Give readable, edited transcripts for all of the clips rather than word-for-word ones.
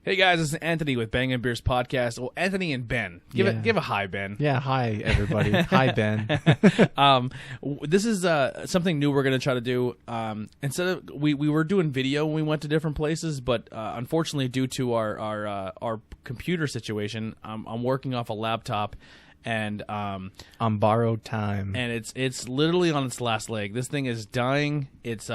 Hey guys, this is Anthony with Bangin Beers Podcast. Well, Anthony and Ben. Give a hi, Ben. Yeah, hi everybody. Hi, Ben. This is something new we're going to try to do. Instead of we were doing video when we went to different places, but unfortunately, due to our computer situation, I'm working off a laptop. And on borrowed time, and it's literally on its last leg. This thing is dying. It's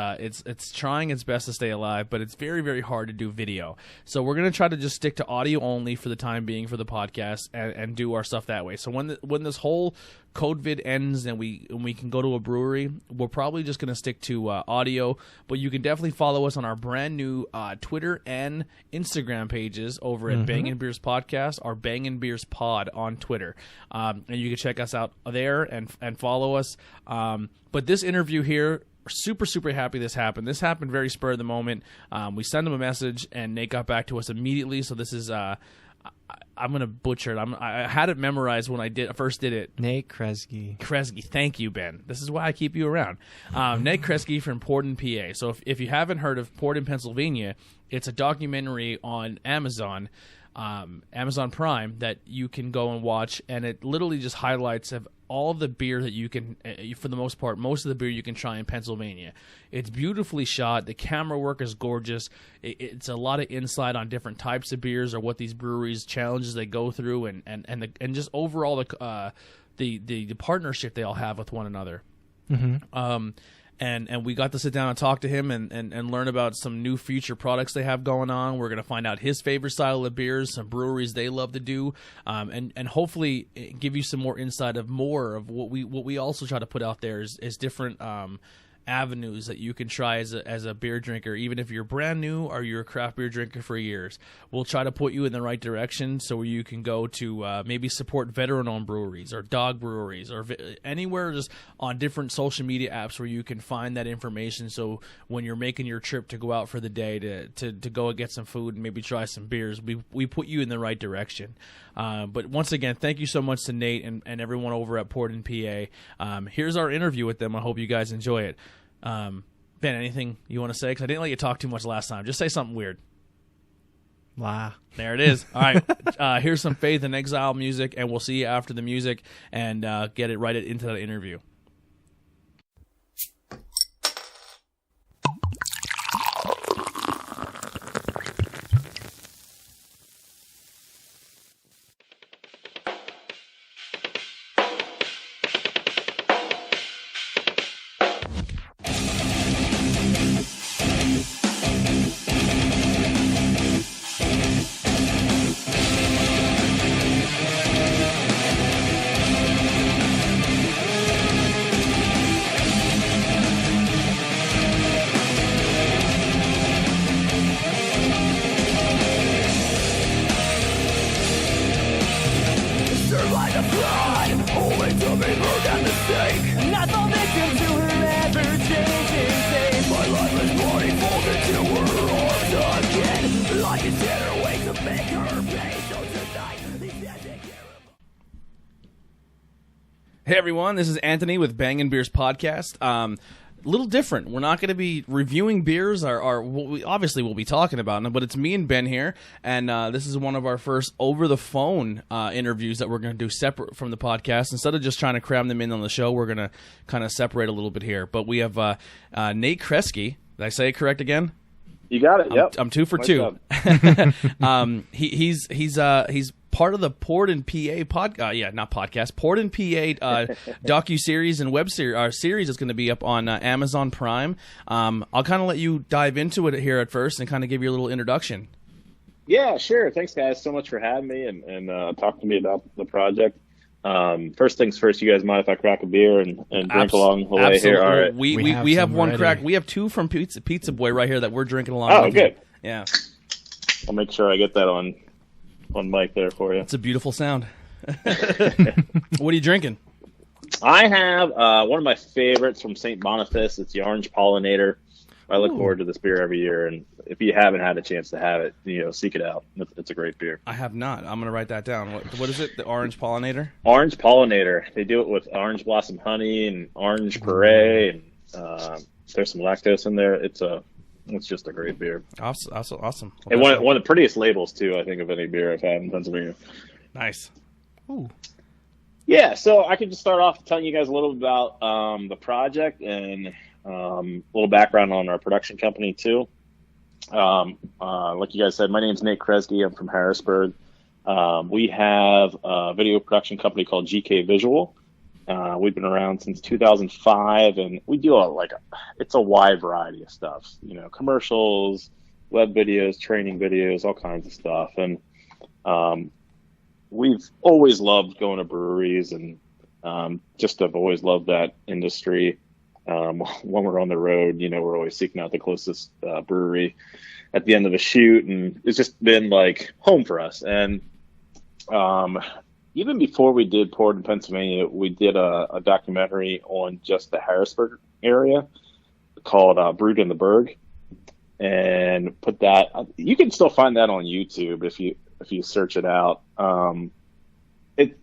trying its best to stay alive, but it's very, very hard to do video. So we're gonna try to just stick to audio only for the time being for the podcast and do our stuff that way. So when this whole COVID ends and we can go to a brewery, we're probably just going to stick to audio, but you can definitely follow us on our brand new Twitter and Instagram pages over at Bangin Beers Podcast or Bangin Beers Pod on Twitter. And you can check us out there and follow us. But this interview here, super, super happy this happened. This happened very spur of the moment. We sent him a message and Nate got back to us immediately. So this is... I'm going to butcher it. I had it memorized when I first did it. Nate Kresge. Kresge. Thank you, Ben. This is why I keep you around. Nate Kresge from Porton, PA. So if you haven't heard of Porton, Pennsylvania, it's a documentary on Amazon Prime that you can go and watch, and it literally just highlights of all the beer that you can, for the most part, most of the beer you can try in Pennsylvania. It's beautifully shot. The camera work is gorgeous. It's a lot of insight on different types of beers or what these breweries challenges they go through, and just overall the partnership they all have with one another. And we got to sit down and talk to him and learn about some new future products they have going on. We're going to find out his favorite style of beers, some breweries they love to do, and hopefully give you some more insight of more of what we also try to put out there is different avenues that you can try as a beer drinker, even if you're brand new or you're a craft beer drinker for years. We'll try to put you in the right direction so you can go to maybe support veteran-owned breweries or dog breweries or anywhere just on different social media apps where you can find that information. So when you're making your trip to go out for the day to go and get some food and maybe try some beers, we put you in the right direction. But once again, thank you so much to Nate and everyone over at Porton, PA. Here's our interview with them. I hope you guys enjoy it. Ben, anything you want to say? Because I didn't let you talk too much last time. Just say something weird. Wow. There it is. All right. Here's some Faith in Exile music, and we'll see you after the music and get it right into the interview. Hey everyone, this is Anthony with Bangin Beers Podcast. A little different. We're not going to be reviewing beers, or we obviously we'll be talking about them, but it's me and Ben here, and this is one of our first over-the-phone interviews that we're going to do separate from the podcast. Instead of just trying to cram them in on the show, we're going to kind of separate a little bit here. But we have Nate Kresge. Did I say it correct again? You got it. Yep. I'm 2 for 2. He's part of the Porton, PA Porton, PA docu-series and web series is going to be up on Amazon Prime. I'll kind of let you dive into it here at first and kind of give you a little introduction. Yeah, sure. Thanks, guys, so much for having me and talking to me about the project. First things first, you guys mind if I crack a beer and drink along the way here? All right. We have one ready. Crack. We have 2 from Pizza Boy right here that we're drinking along with. Oh, good. Yeah. I'll make sure I get that on mic there for you. It's a beautiful sound. What are you drinking? I have one of my favorites from St. Boniface. It's the Orange Pollinator. I look forward to this beer every year, and if you haven't had a chance to have it, seek it out. It's a great beer. I have not. I'm going to write that down. What is it? The Orange Pollinator? Orange Pollinator. They do it with orange blossom honey and orange puree, and there's some lactose in there. It's It's just a great beer. Awesome. Well, And one of the prettiest labels, too, I think, of any beer I've had in Pennsylvania. Nice. Ooh. Yeah, so I could just start off telling you guys a little bit about the project and a little background on our production company, too. Like you guys said, my name's Nate Kresge. I'm from Harrisburg. We have a video production company called GK Visual. We've been around since 2005, and we do it's a wide variety of stuff. Commercials, web videos, training videos, all kinds of stuff. And we've always loved going to breweries, and just have always loved that industry. When we're on the road, we're always seeking out the closest brewery at the end of a shoot, and it's just been like home for us. And even before we did Poured in Pennsylvania, we did a documentary on just the Harrisburg area called Brewed in the Burg, and put that. You can still find that on YouTube if you search it out.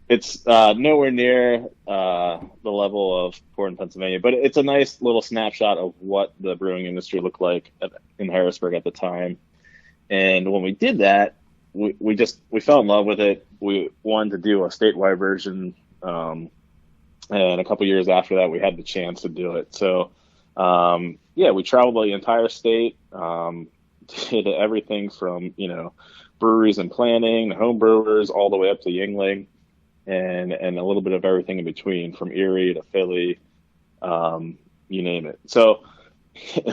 It's nowhere near the level of Poured in Pennsylvania, but it's a nice little snapshot of what the brewing industry looked like in Harrisburg at the time. And when we did that, we fell in love with it. We wanted to do a statewide version, and a couple years after that, we had the chance to do it. So, we traveled the entire state, did everything from breweries and planning, the home brewers, all the way up to Yuengling, and a little bit of everything in between, from Erie to Philly, you name it. So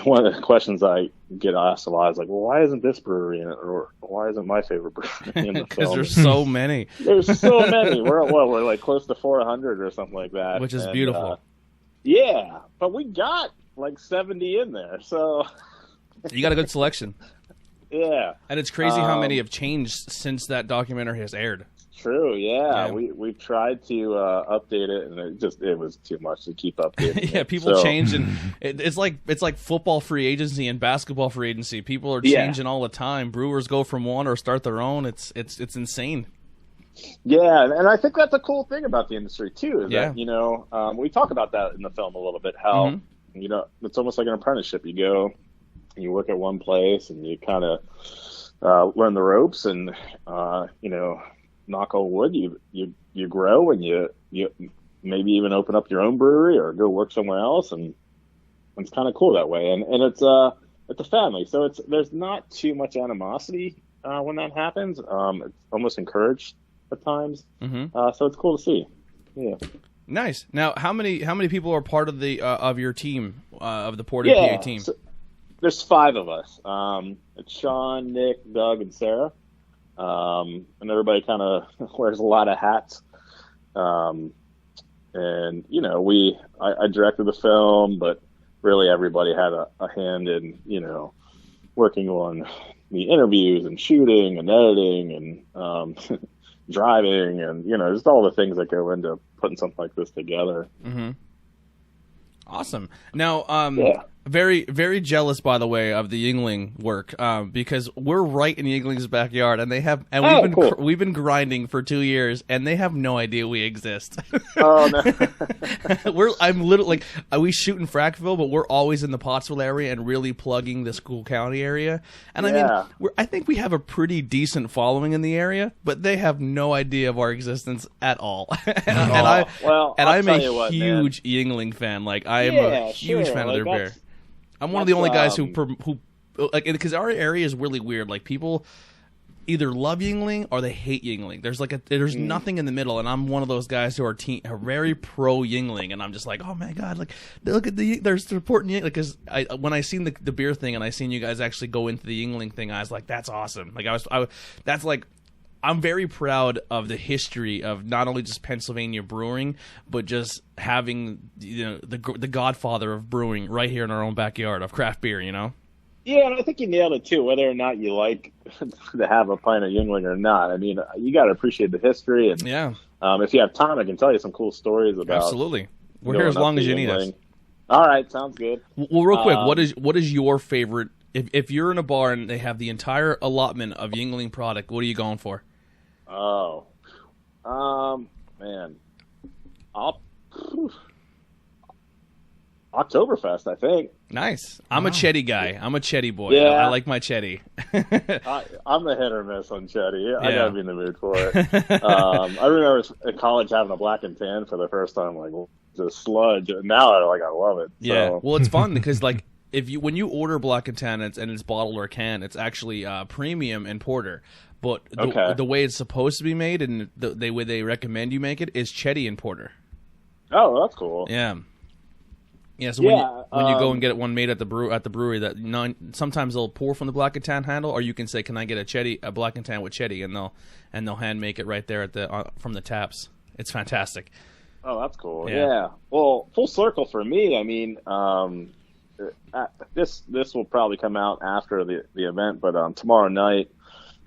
one of the questions I get asked a lot is like, well, why isn't this brewery in it, or why isn't my favorite brewery in the Because film? there's so many. There's so many. We're like close to 400 or something like that, which is beautiful. Yeah, but we got like 70 in there, so you got a good selection. Yeah, and it's crazy how many have changed since that documentary has aired. True, yeah. We've tried to update it, and it was too much to keep updating. Yeah, people change, and it's like football free agency and basketball free agency. People are changing all the time. Brewers go from one or start their own. It's insane. Yeah, and I think that's a cool thing about the industry too. Is that we talk about that in the film a little bit. How it's almost like an apprenticeship. You go, you work at one place, and you kind of learn the ropes, and knock on wood, you grow, and you maybe even open up your own brewery or go work somewhere else, and it's kind of cool that way. And it's a family, so there's not too much animosity when that happens. It's almost encouraged at times. So it's cool to see. Yeah. Nice. Now, how many people are part of the of your team, of the Poured in PA team? So there's 5 of us. It's Sean, Nick, Doug, and Sarah. And everybody kind of wears a lot of hats. And I directed the film, but really everybody had a hand in, working on the interviews and shooting and editing and driving and, just all the things that go into putting something like this together. Mm-hmm. Awesome. Now, very, very jealous, by the way, of the Yuengling work, because we're right in Yuengling's backyard, and we've been grinding for 2 years, and they have no idea we exist. Oh no! I'm literally we shoot in Frackville, but we're always in the Pottsville area and really plugging the School County area. And I think we have a pretty decent following in the area, but they have no idea of our existence at all. I'm a huge Yuengling fan. Like I am a huge fan of their beer. I'm one of the only guys who like, because our area is really weird. Like people either love Yuengling or they hate Yuengling. There's nothing in the middle, and I'm one of those guys who are very pro Yuengling, and I'm just like, oh my god, like look at they're supporting Yuengling. Because when I seen the beer thing and I seen you guys actually go into the Yuengling thing, I was like, that's awesome. Like that's like. I'm very proud of the history of not only just Pennsylvania brewing, but just having the godfather of brewing right here in our own backyard of craft beer. Yeah, and I think you nailed it too. Whether or not you like to have a pint of Yuengling or not, I mean, you got to appreciate the history. And if you have time, I can tell you some cool stories about. Absolutely, we're here as long as you need us. All right, sounds good. Well, real quick, what is your favorite? If you're in a bar and they have the entire allotment of Yuengling product, what are you going for? Oh, man, Oktoberfest, I think. Nice. I'm a Chetty guy. I'm a Chetty boy. Yeah. I like my Chetty. I'm a hit or miss on Chetty. I Yeah. gotta be in the mood for it. I remember in college having a black and tan for the first time, like just sludge. Now I love it. Yeah. So. Well, it's fun because like when you order black and tan and it's bottled or canned, it's actually premium and porter. But the way it's supposed to be made and the way they recommend you make it is Chetty and porter. Oh, that's cool. Yeah. Yeah, so when you go and get one made at the brewery, that sometimes they'll pour from the black and tan handle, or you can say, "Can I get a black and tan with Chetty?" and they'll hand make it right there at from the taps. It's fantastic. Oh, that's cool. Yeah. Well, full circle for me. I mean, this will probably come out after the event, but tomorrow night,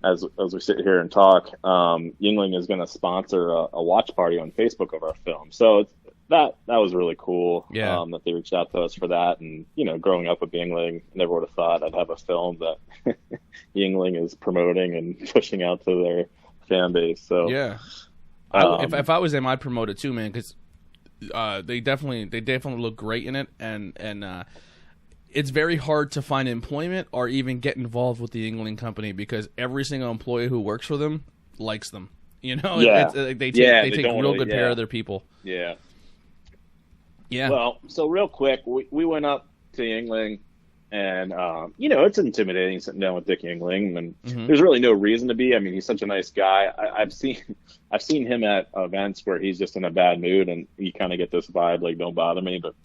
as we sit here and talk, Yuengling is going to sponsor a watch party on Facebook of our film. So that was really cool. Yeah. That they reached out to us for that, and growing up with Yuengling, I never would have thought I'd have a film that Yuengling is promoting and pushing out to their fan base. So yeah, if I was them, I'd promote it too, man, because they definitely look great in it, and it's very hard to find employment or even get involved with the Yuengling company because every single employee who works for them likes them. They take real good care of their people. Yeah. Yeah. Well, so real quick, we went up to Yuengling, and it's intimidating sitting down with Dick Yuengling, and there's really no reason to be. I mean, he's such a nice guy. I've seen him at events where he's just in a bad mood, and you kind of get this vibe like, don't bother me. But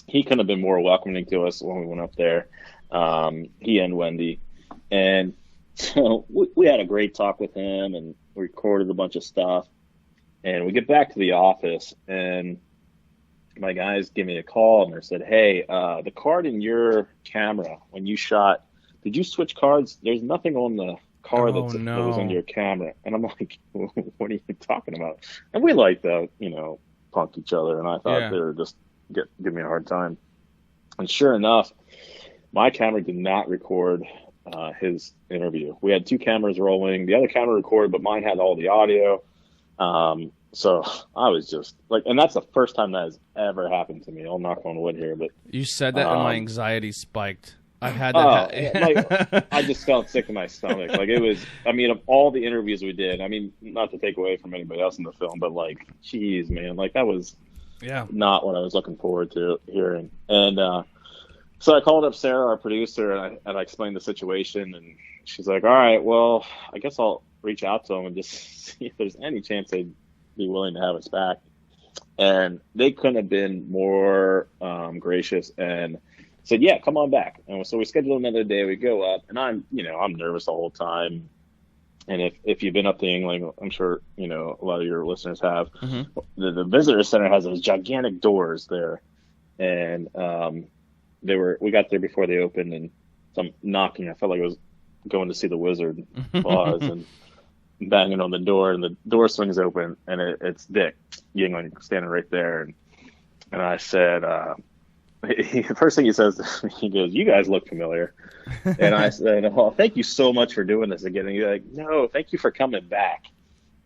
he couldn't have been more welcoming to us when we went up there. He and Wendy, and so we had a great talk with him, and we recorded a bunch of stuff, and we get back to the office, and my guys give me a call and they said, "Hey, the card in your camera when you shot, did you switch cards? There's nothing on the card that was on your camera." And I'm like, "What are you talking about?" And we like to, punk each other, and I thought they were just give me a hard time. And sure enough, my camera did not record his interview. We had two cameras rolling. The other camera recorded, but mine had all the audio. So I was just like, and that's the first time that has ever happened to me. I'll knock on wood here, but you said that and my anxiety spiked. I've had that. I just felt sick in my stomach. Like it was, I mean, of all the interviews we did, I mean, not to take away from anybody else in the film, but like, geez, man, like that was not what I was looking forward to hearing. And so I called up Sarah, our producer, and I explained the situation, and she's like, "All right, well, I guess I'll reach out to them and just see if there's any chance they'd be willing to have us back." And they couldn't have been more gracious and said, "Yeah, come on back." And so we scheduled another day. We go up, and I'm nervous the whole time. And if you've been up to Yuengling, I'm sure a lot of your listeners have. The visitor center has those gigantic doors there, and we got there before they opened, and some knocking. I felt like I was going to see the Wizard of Oz, and banging on the door, and the door swings open, and it's Dick Yuengling standing right there, and I said, the first thing he says, he goes, "You guys look familiar," and I said, "Oh, thank you so much for doing this again." And he's like, "No, thank you for coming back."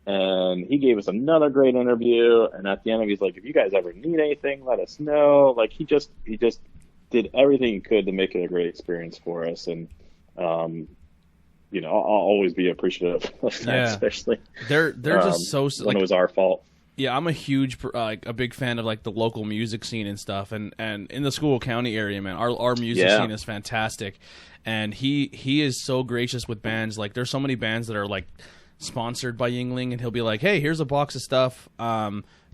And he gave us another great interview, and at the end of it, he's like, "If you guys ever need anything, let us know." Like he just did everything he could to make it a great experience for us, and I'll always be appreciative of that, especially they're just so when it was our fault. Yeah, I'm a big fan of like the local music scene and stuff, and in the Schuylkill County area, man, our music scene is fantastic, and he is so gracious with bands. Like there's so many bands that are like sponsored by Yuengling, and he'll be like, "Hey, here's a box of stuff.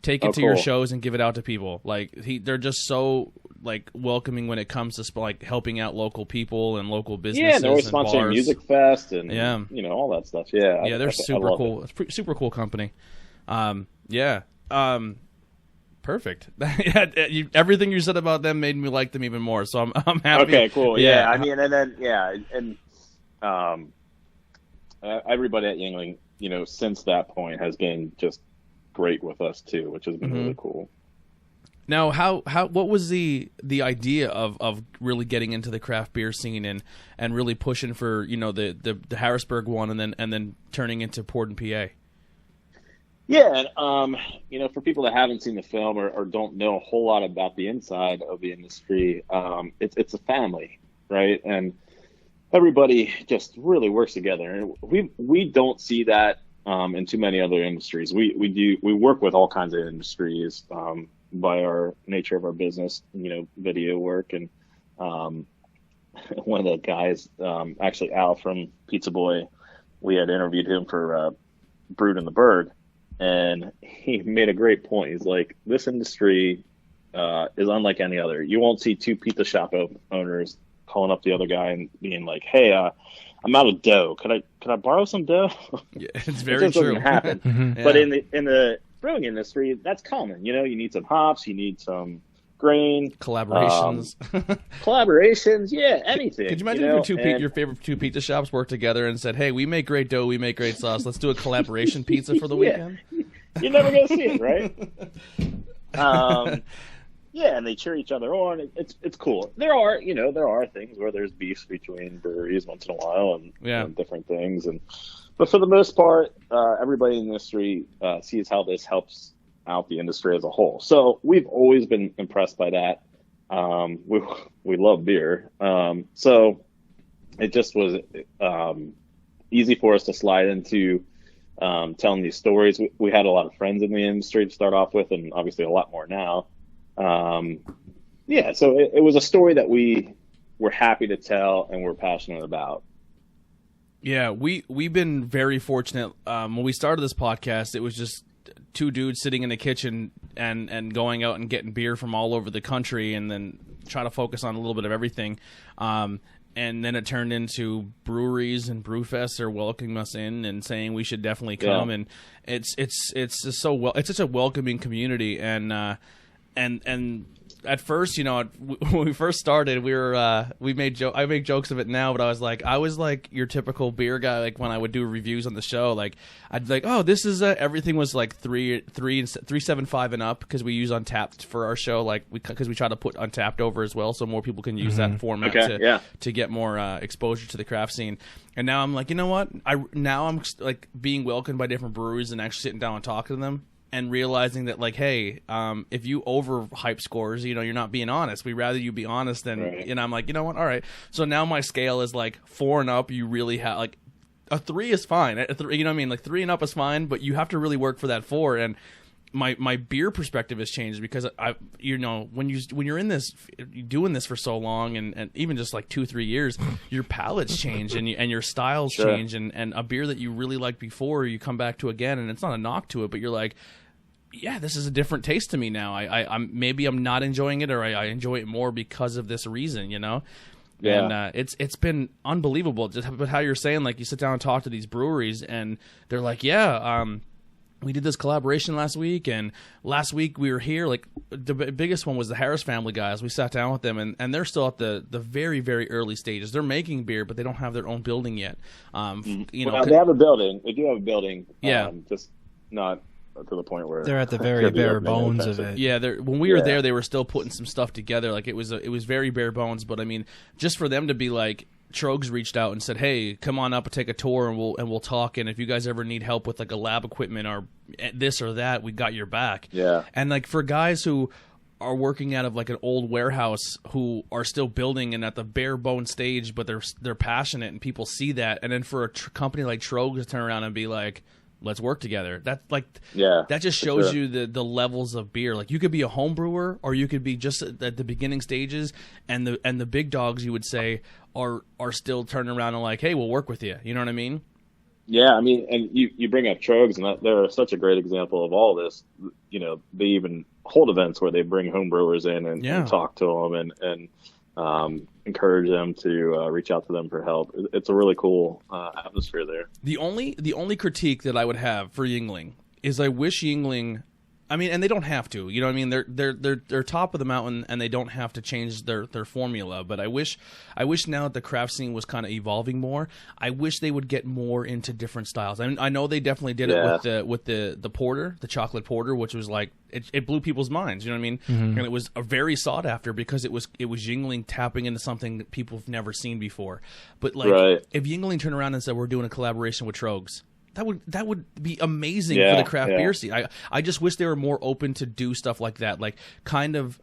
Take it to your shows and give it out to people." Like they're just so like welcoming when it comes to like helping out local people and local businesses. Yeah, they're always sponsoring bars. Music Fest and all that stuff. Yeah, yeah, they're super cool. It's super cool company. Perfect. Everything you said about them made me like them even more. So I'm happy. Okay, cool. Yeah, I mean, and then everybody at Yuengling, since that point has been just great with us too, which has been really cool. Now, what was the idea of really getting into the craft beer scene and really pushing for the Harrisburg one and then turning into Port and PA? Yeah, and for people that haven't seen the film or don't know a whole lot about the inside of the industry, it's a family, right? And everybody just really works together, and we don't see that in too many other industries. We work with all kinds of industries by our nature of our business, video work, and one of the guys, actually Al from Pizza Boy, we had interviewed him for Brood and the Bird, and he made a great point. He's like, this industry is unlike any other. You won't see two pizza shop owners calling up the other guy and being like, "Hey, I'm out of dough. Could I borrow some dough?" Yeah, it's very true. Doesn't happen. Yeah. But in the brewing industry, that's common. You need some hops, you need some grain, Collaborations. Yeah, anything. Could you imagine if your favorite two pizza shops worked together and said, "Hey, we make great dough, we make great sauce. Let's do a collaboration pizza for the weekend." You're never gonna see it, right? Yeah, and they cheer each other on. It's cool. There are things where there's beefs between breweries once in a while and different things, but for the most part, everybody in the industry sees how this helps out the industry as a whole. So we've always been impressed by that. We love beer, so it just was easy for us to slide into telling these stories. We had a lot of friends in the industry to start off with, and obviously a lot more now. So it was a story that we were happy to tell and we're passionate about. Yeah, we've been very fortunate. When we started this podcast, it was just two dudes sitting in the kitchen and going out and getting beer from all over the country, and then try to focus on a little bit of everything. And then it turned into breweries, and Brew Fest are welcoming us in and saying we should definitely come. Yeah. And it's just it's such a welcoming community, and at first, when we first started, I make jokes of it now, but I was like your typical beer guy. Like when I would do reviews on the show, like I'd like, oh, this is everything was like 3.75 and up, because we use Untapped for our show, like because we try to put Untapped over as well, so more people can use that format to get more exposure to the craft scene. And now I'm like, you know what? I'm like being welcomed by different breweries and actually sitting down and talking to them, and realizing that, like, hey, if you overhype scores, you're not being honest. We'd rather you be honest than, and I'm like, you know what? All right. So now my scale is like 4 and up. You really have, like, a 3 is fine. You know what I mean? Like 3 and up is fine, but you have to really work for that 4. And my beer perspective has changed, because when you're in this, doing this for so long, and even just like 2-3 years, your palates change and your styles change, and a beer that you really liked before, you come back to again, and it's not a knock to it, but you're like, yeah, this is a different taste to me now. I'm maybe I'm not enjoying it, or I enjoy it more because of this reason, Yeah. And it's been unbelievable. Just but how you're saying, like, you sit down and talk to these breweries, and they're like, we did this collaboration last week, and last week we were here. Like, the biggest one was the Harris family guys. We sat down with them, and they're still at the very, very early stages. They're making beer, but they don't have their own building yet. They have a building. They do have a building. Yeah. Just not to the point where they're at the very bare bones of it. Yeah, when we were there, they were still putting some stuff together. Like, it was very bare bones. But I mean, just for them to be like, Trogs reached out and said, "Hey, come on up and take a tour, and we'll talk. And if you guys ever need help with like a lab equipment or this or that, we got your back." Yeah. And like for guys who are working out of like an old warehouse, who are still building and at the bare bone stage, but they're passionate and people see that, and then for a company like Trogs to turn around and be like, let's work together. That just shows you the levels of beer. Like, you could be a home brewer, or you could be just at the beginning stages, and the big dogs, you would say, are still turning around and like, hey, we'll work with you. You know what I mean? Yeah, I mean, and you bring up Trogs, and they're such a great example of all this. They even hold events where they bring home brewers in and talk to them and encourage them to reach out to them for help. It's a really cool atmosphere there. The only critique that I would have for Yuengling is, I wish Yuengling, I mean, and they don't have to, you know what I mean? They're top of the mountain, and they don't have to change their formula. But I wish now that the craft scene was kind of evolving more, I wish they would get more into different styles. I know they definitely did it with the porter, the chocolate porter, which was like, it blew people's minds, you know what I mean? Mm-hmm. And it was a very sought after, because it was Yuengling tapping into something that people have never seen before. But like, if Yuengling turned around and said, we're doing a collaboration with Trogs, that would be amazing for the craft beer scene. I just wish they were more open to do stuff like that, like kind of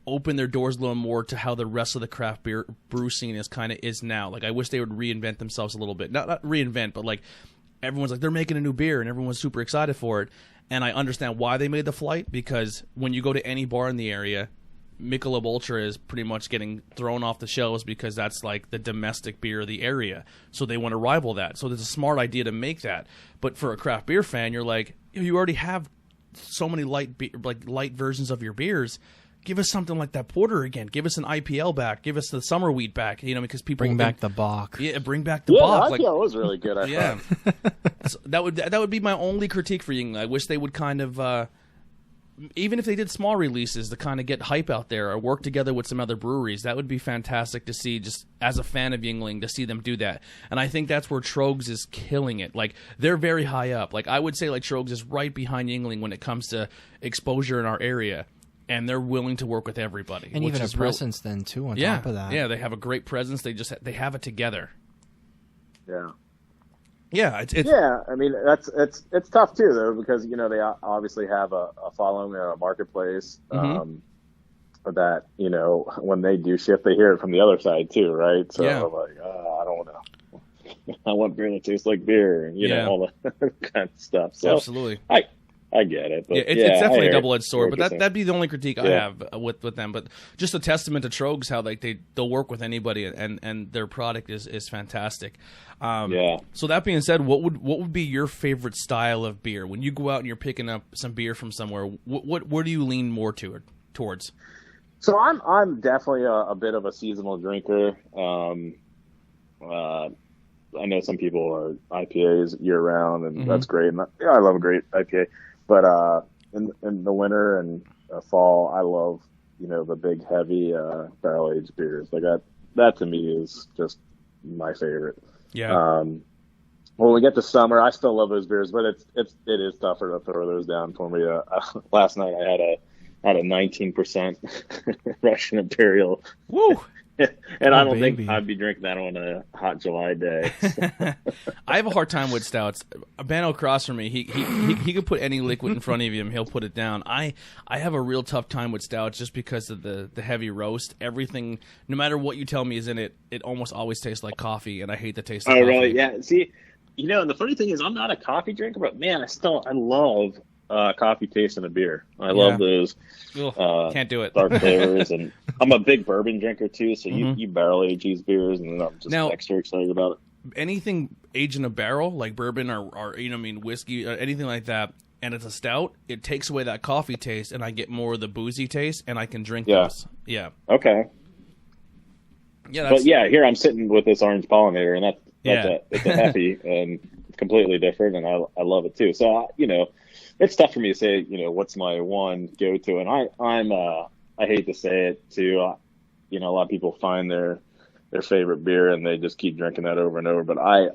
open their doors a little more to how the rest of the craft beer brew scene is now. Like I wish they would reinvent themselves a little bit. Not reinvent, but like everyone's like they're making a new beer and everyone's super excited for it. And I understand why they made the flight, because when you go to any bar in the area, Michelob Ultra is pretty much getting thrown off the shelves because that's like the domestic beer of the area. So they want to rival that. So it's a smart idea to make that. But for a craft beer fan, you're like, you already have so many light versions of your beers. Give us something like that porter again. Give us an IPL back. Give us the summer wheat back. Because people bring back the Bock. Yeah, bring back the Bock. The IPL was really good. I thought. So that would be my only critique for Yuengling. I wish they would kind of. Even if they did small releases to kind of get hype out there or work together with some other breweries, that would be fantastic to see, just as a fan of Yuengling, to see them do that. And I think that's where Trogs is killing it. Like, they're very high up. Like, I would say, like, Trogs is right behind Yuengling when it comes to exposure in our area. And they're willing to work with everybody. And even a presence then, too, on top of that. Yeah, they have a great presence. They have it together. Yeah. Yeah, it's I mean it's tough too though, because they obviously have a following in a marketplace, that when they do shift, they hear it from the other side too, right? So I'm like, I don't know, I want beer that tastes like beer, and all that kind of stuff. So absolutely, I get it. But it's definitely a double-edged sword, but that'd be the only critique I have with them. But just a testament to Trogs, how like they'll work with anybody, and their product is fantastic. So that being said, what would be your favorite style of beer when you go out and you're picking up some beer from somewhere? Where do you lean more towards? So I'm definitely a bit of a seasonal drinker. I know some people are IPAs year round, and that's great. And I love a great IPA. But in the winter and fall, I love the big heavy barrel aged beers. Like that to me is just my favorite. Yeah. When we get to summer, I still love those beers, but it is tougher to throw those down for me. Last night I had a 19% Russian Imperial. Woo! And I don't think I'd be drinking that on a hot July day. I have a hard time with stouts. A man across from me, he could put any liquid in front of him, he'll put it down. I have a real tough time with stouts just because of the heavy roast. Everything, no matter what you tell me is in it, it almost always tastes like coffee, and I hate the taste of coffee. Oh, really? Yeah. See, and the funny thing is I'm not a coffee drinker, but man, I love coffee taste in a beer. I love those. Can't do it. Dark flavors, and I'm a big bourbon drinker too. So you barrel age these beers, and I'm just extra excited about it. Anything aged in a barrel, like bourbon or whiskey, or anything like that, and it's a stout, it takes away that coffee taste, and I get more of the boozy taste, and I can drink those. Yeah. Okay. Yeah. But here I'm sitting with this orange pollinator, and it's a heavy and completely different, and I love it too. So it's tough for me to say, what's my one go-to, and I hate to say it too. A lot of people find their favorite beer and they just keep drinking that over and over. But I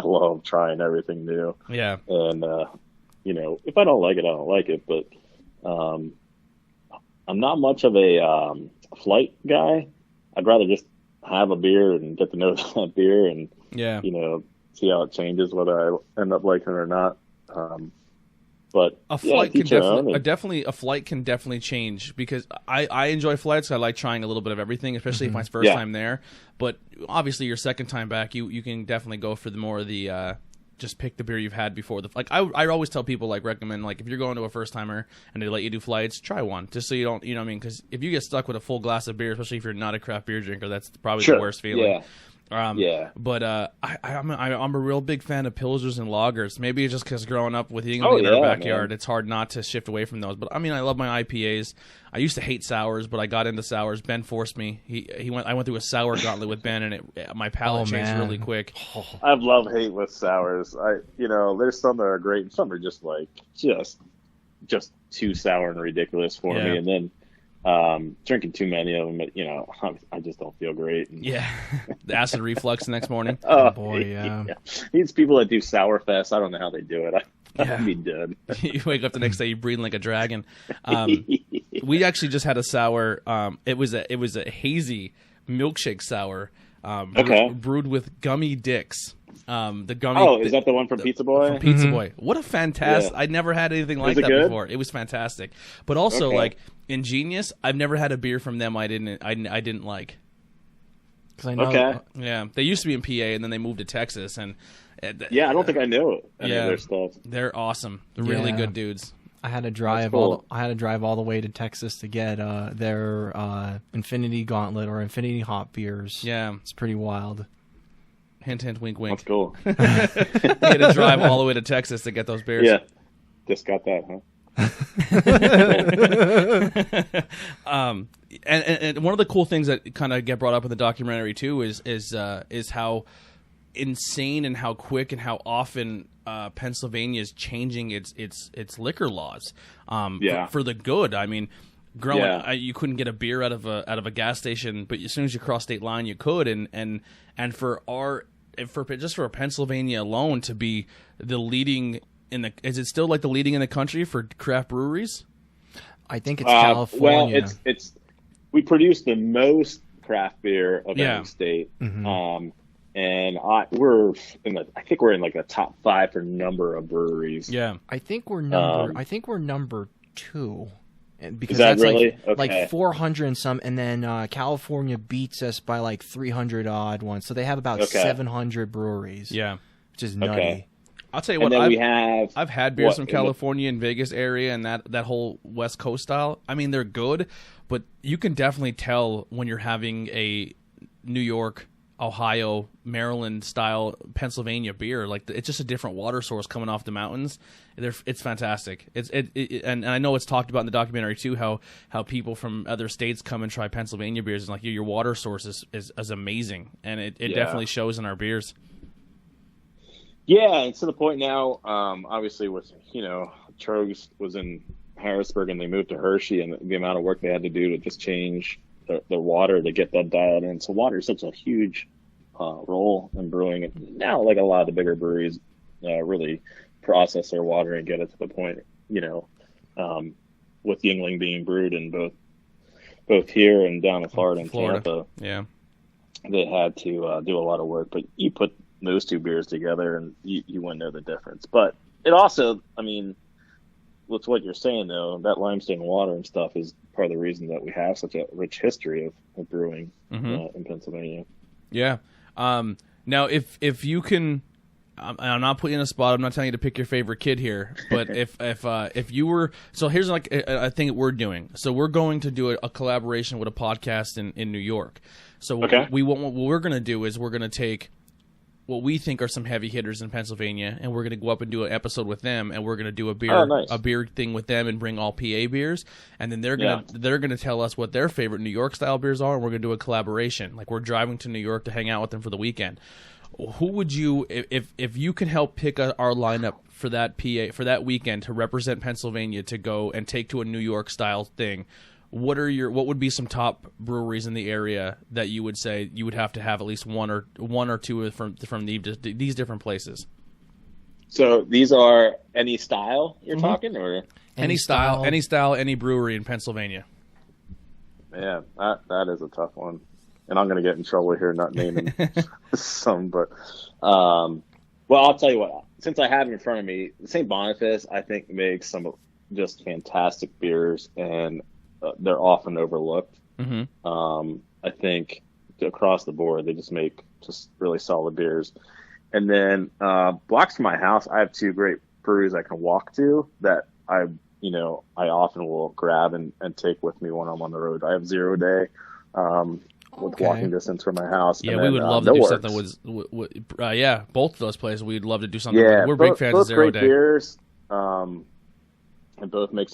love trying everything new. Yeah. And if I don't like it, I don't like it. But I'm not much of a flight guy. I'd rather just have a beer and get to know that beer and see how it changes, whether I end up liking it or not. But a flight can definitely change, because I enjoy flights. I like trying a little bit of everything, especially if my first time there. But obviously, your second time back, you can definitely go for the more of the just pick the beer you've had before. I always tell people, recommend, if you're going to a first timer and they let you do flights, try one just so you don't, because if you get stuck with a full glass of beer, especially if you're not a craft beer drinker, that's probably the worst feeling. But I'm a real big fan of pilsners and lagers. Maybe it's just because growing up with Yuengling in our backyard, it's hard not to shift away from those. But I love my IPAs. I used to hate sours, but I got into sours. Ben forced me. I went through a sour gauntlet with Ben, and my palate changed really quick. I have love-hate with sours. There's some that are great, and some are just just too sour and ridiculous for me. And then drinking too many of them, I just don't feel great. The acid reflux the next morning. Oh boy, These people that do sour fest, I don't know how they do it. I'd be dead. You wake up the next day, you're breathing like a dragon. We actually just had a sour. It was a hazy milkshake sour. brewed with gummy dicks. The gummy. Oh, is that the one from Pizza Boy? From Pizza Boy. What a fantastic! I'd never had anything like that before. It was fantastic. But also, like Ingenious, I've never had a beer from them I didn't like. Because I know. Yeah, they used to be in PA, and then they moved to Texas, and I don't think I know any of their stuff. They're awesome. They're really good dudes. I had to drive all the way to Texas to get their Infinity Gauntlet or Infinity Hop beers. Yeah, it's pretty wild. Hint, hint, wink, wink. That's cool. You had to drive all the way to Texas to get those beers. Yeah, just got that, huh? And one of the cool things that kind of get brought up in the documentary too is how insane and how quick and how often Pennsylvania is changing its liquor laws for the good. I mean, you couldn't get a beer out of a gas station, but as soon as you cross state line, you could. And for Pennsylvania alone to be the leading is it still like the leading in the country for craft breweries? I think it's California. Well, it's we produce the most craft beer of any state. Mm-hmm. And we're in like the top 5 for number of breweries. Yeah, I think we're number 2. Because that's really? Like 400 and some, and then California beats us by like 300 odd ones. So they have about 700 breweries. Yeah, which is nutty. Okay. I'll tell you what. I've had beers from California and Vegas area and that whole West Coast style. I mean, they're good, but you can definitely tell when you're having a New York, Ohio, Maryland style Pennsylvania beer. Like it's just a different water source coming off the mountains. It's fantastic. And I know it's talked about in the documentary too how people from other states come and try Pennsylvania beers and like your water source is amazing, and it definitely shows in our beers. Yeah, it's to the point now. Obviously, with Trogs was in Harrisburg and they moved to Hershey, and the amount of work they had to do to just change the water to get that dialed in. So water is such a huge role in brewing. And now, like a lot of the bigger breweries, really process their water and get it to the point. With Yuengling being brewed in both here and down in Florida and Tampa, they had to do a lot of work. But you put those two beers together, and you wouldn't know the difference. But it also, I mean, with what you're saying though, that limestone water and stuff is part of the reason that we have such a rich history of brewing in Pennsylvania. Yeah. Now, if you can, I'm not putting you in a spot. I'm not telling you to pick your favorite kid here. But if you were, so here's like a thing that we're doing. So we're going to do a collaboration with a podcast in New York. So what we're going to do is we're going to take what we think are some heavy hitters in Pennsylvania, and we're going to go up and do an episode with them, and we're going to do a beer thing with them and bring all PA beers, and then they're going to tell us what their favorite New York style beers are, and we're going to do a collaboration. Like we're driving to New York to hang out with them for the weekend. Who would you, if you can help pick our lineup for that that weekend to represent Pennsylvania to go and take to a New York style thing? What would be some top breweries in the area that you would say you would have to have at least one or two from these different places? So these are any style you're talking, or any style, any brewery in Pennsylvania? Yeah, that is a tough one, and I'm going to get in trouble here not naming some, but well, I'll tell you what. Since I have it in front of me, St. Boniface I think makes some just fantastic beers, and they're often overlooked. I think across the board, they just make just really solid beers. And then blocks from my house, I have two great breweries I can walk to that I often will grab and take with me when I'm on the road. I have 0 Day with walking distance from my house. Yeah, we would love to do something with both of those places. We'd love to do something. Yeah, we're big fans of 0 Day. Both great beers, and both make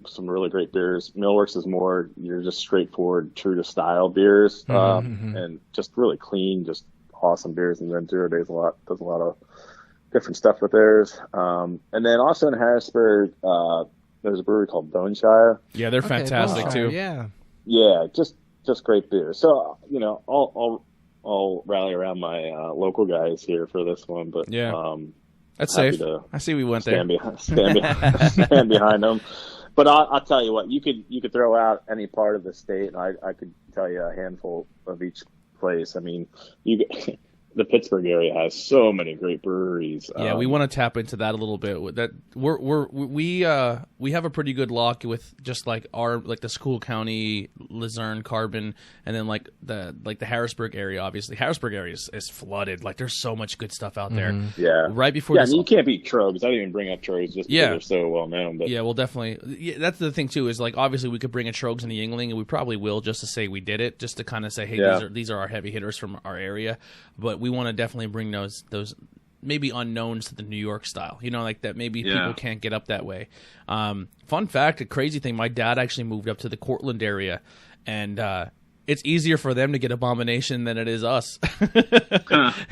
some really great beers. Millworks is more you're just straightforward, true to style beers, and just really clean, just awesome beers. And then 0 Day does a lot of different stuff with theirs. And then also in Harrisburg, there's a brewery called Boneshire. Yeah, they're fantastic too. Yeah, just great beers. So I'll rally around my local guys here for this one, but that's safe. I see we went there. Stand behind them. But I'll tell you what, you could throw out any part of the state, and I could tell you a handful of each place. I mean, the Pittsburgh area has so many great breweries. Yeah, we want to tap into that a little bit. That we have a pretty good lock with just like the School County, Luzerne, Carbon, and then like the Harrisburg area. Obviously, Harrisburg area is flooded. Like there's so much good stuff out there. Yeah, right before. Yeah, I mean, you can't beat Trogs. I didn't even bring up Trogs just because they're so well known. But yeah, well, definitely. Yeah, that's the thing too. Is like obviously we could bring a Trogs and the Yingling, and we probably will just to say we did it, just to kind of say, hey, these are our heavy hitters from our area. But we want to definitely bring those maybe unknowns to the New York style, like that maybe people can't get up that way. Fun fact, a crazy thing, my dad actually moved up to the Cortland area, and it's easier for them to get Abomination than it is us.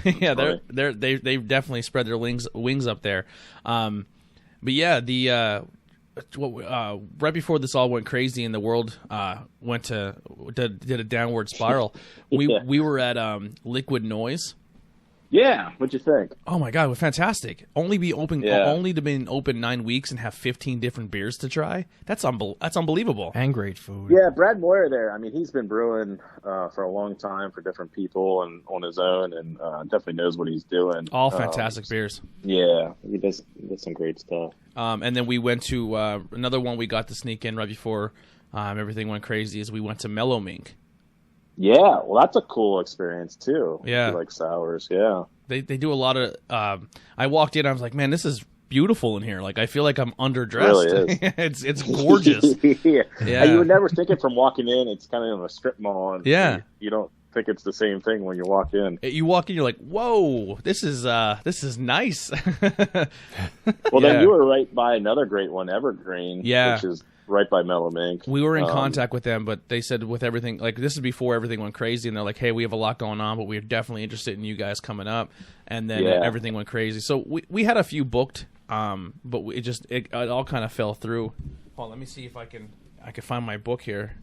Yeah, they've definitely spread their wings up there. But yeah, right before this all went crazy and the world did a downward spiral, we were at Liquid Noise. Yeah, what'd you think? Oh my God, fantastic! Only to be open 9 weeks and have 15 different beers to try. That's unbelievable. And great food. Yeah, Brad Moyer there. I mean, he's been brewing for a long time for different people and on his own, and definitely knows what he's doing. All fantastic beers. Yeah, he does some great stuff. And then we went to another one we got to sneak in right before everything went crazy. Is we went to Mellow Mink. Yeah, well, that's a cool experience too. Yeah, if you like sours. Yeah, they do a lot of. I walked in, I was like, man, this is beautiful in here. Like, I feel like I'm underdressed. It really is. it's gorgeous. Yeah, you would never think it from walking in. It's kind of in a strip mall. And you don't think it's the same thing when you walk in. You walk in, you're like, whoa, this is nice. Well, then you were right by another great one, Evergreen. Which is right by Mellow Mink. We were in contact with them, but they said with everything, like this is before everything went crazy, and they're like, hey, we have a lot going on, but we're definitely interested in you guys coming up. And then everything went crazy. So we had a few booked, but it all kind of fell through. Hold on, let me see if I can find my book here.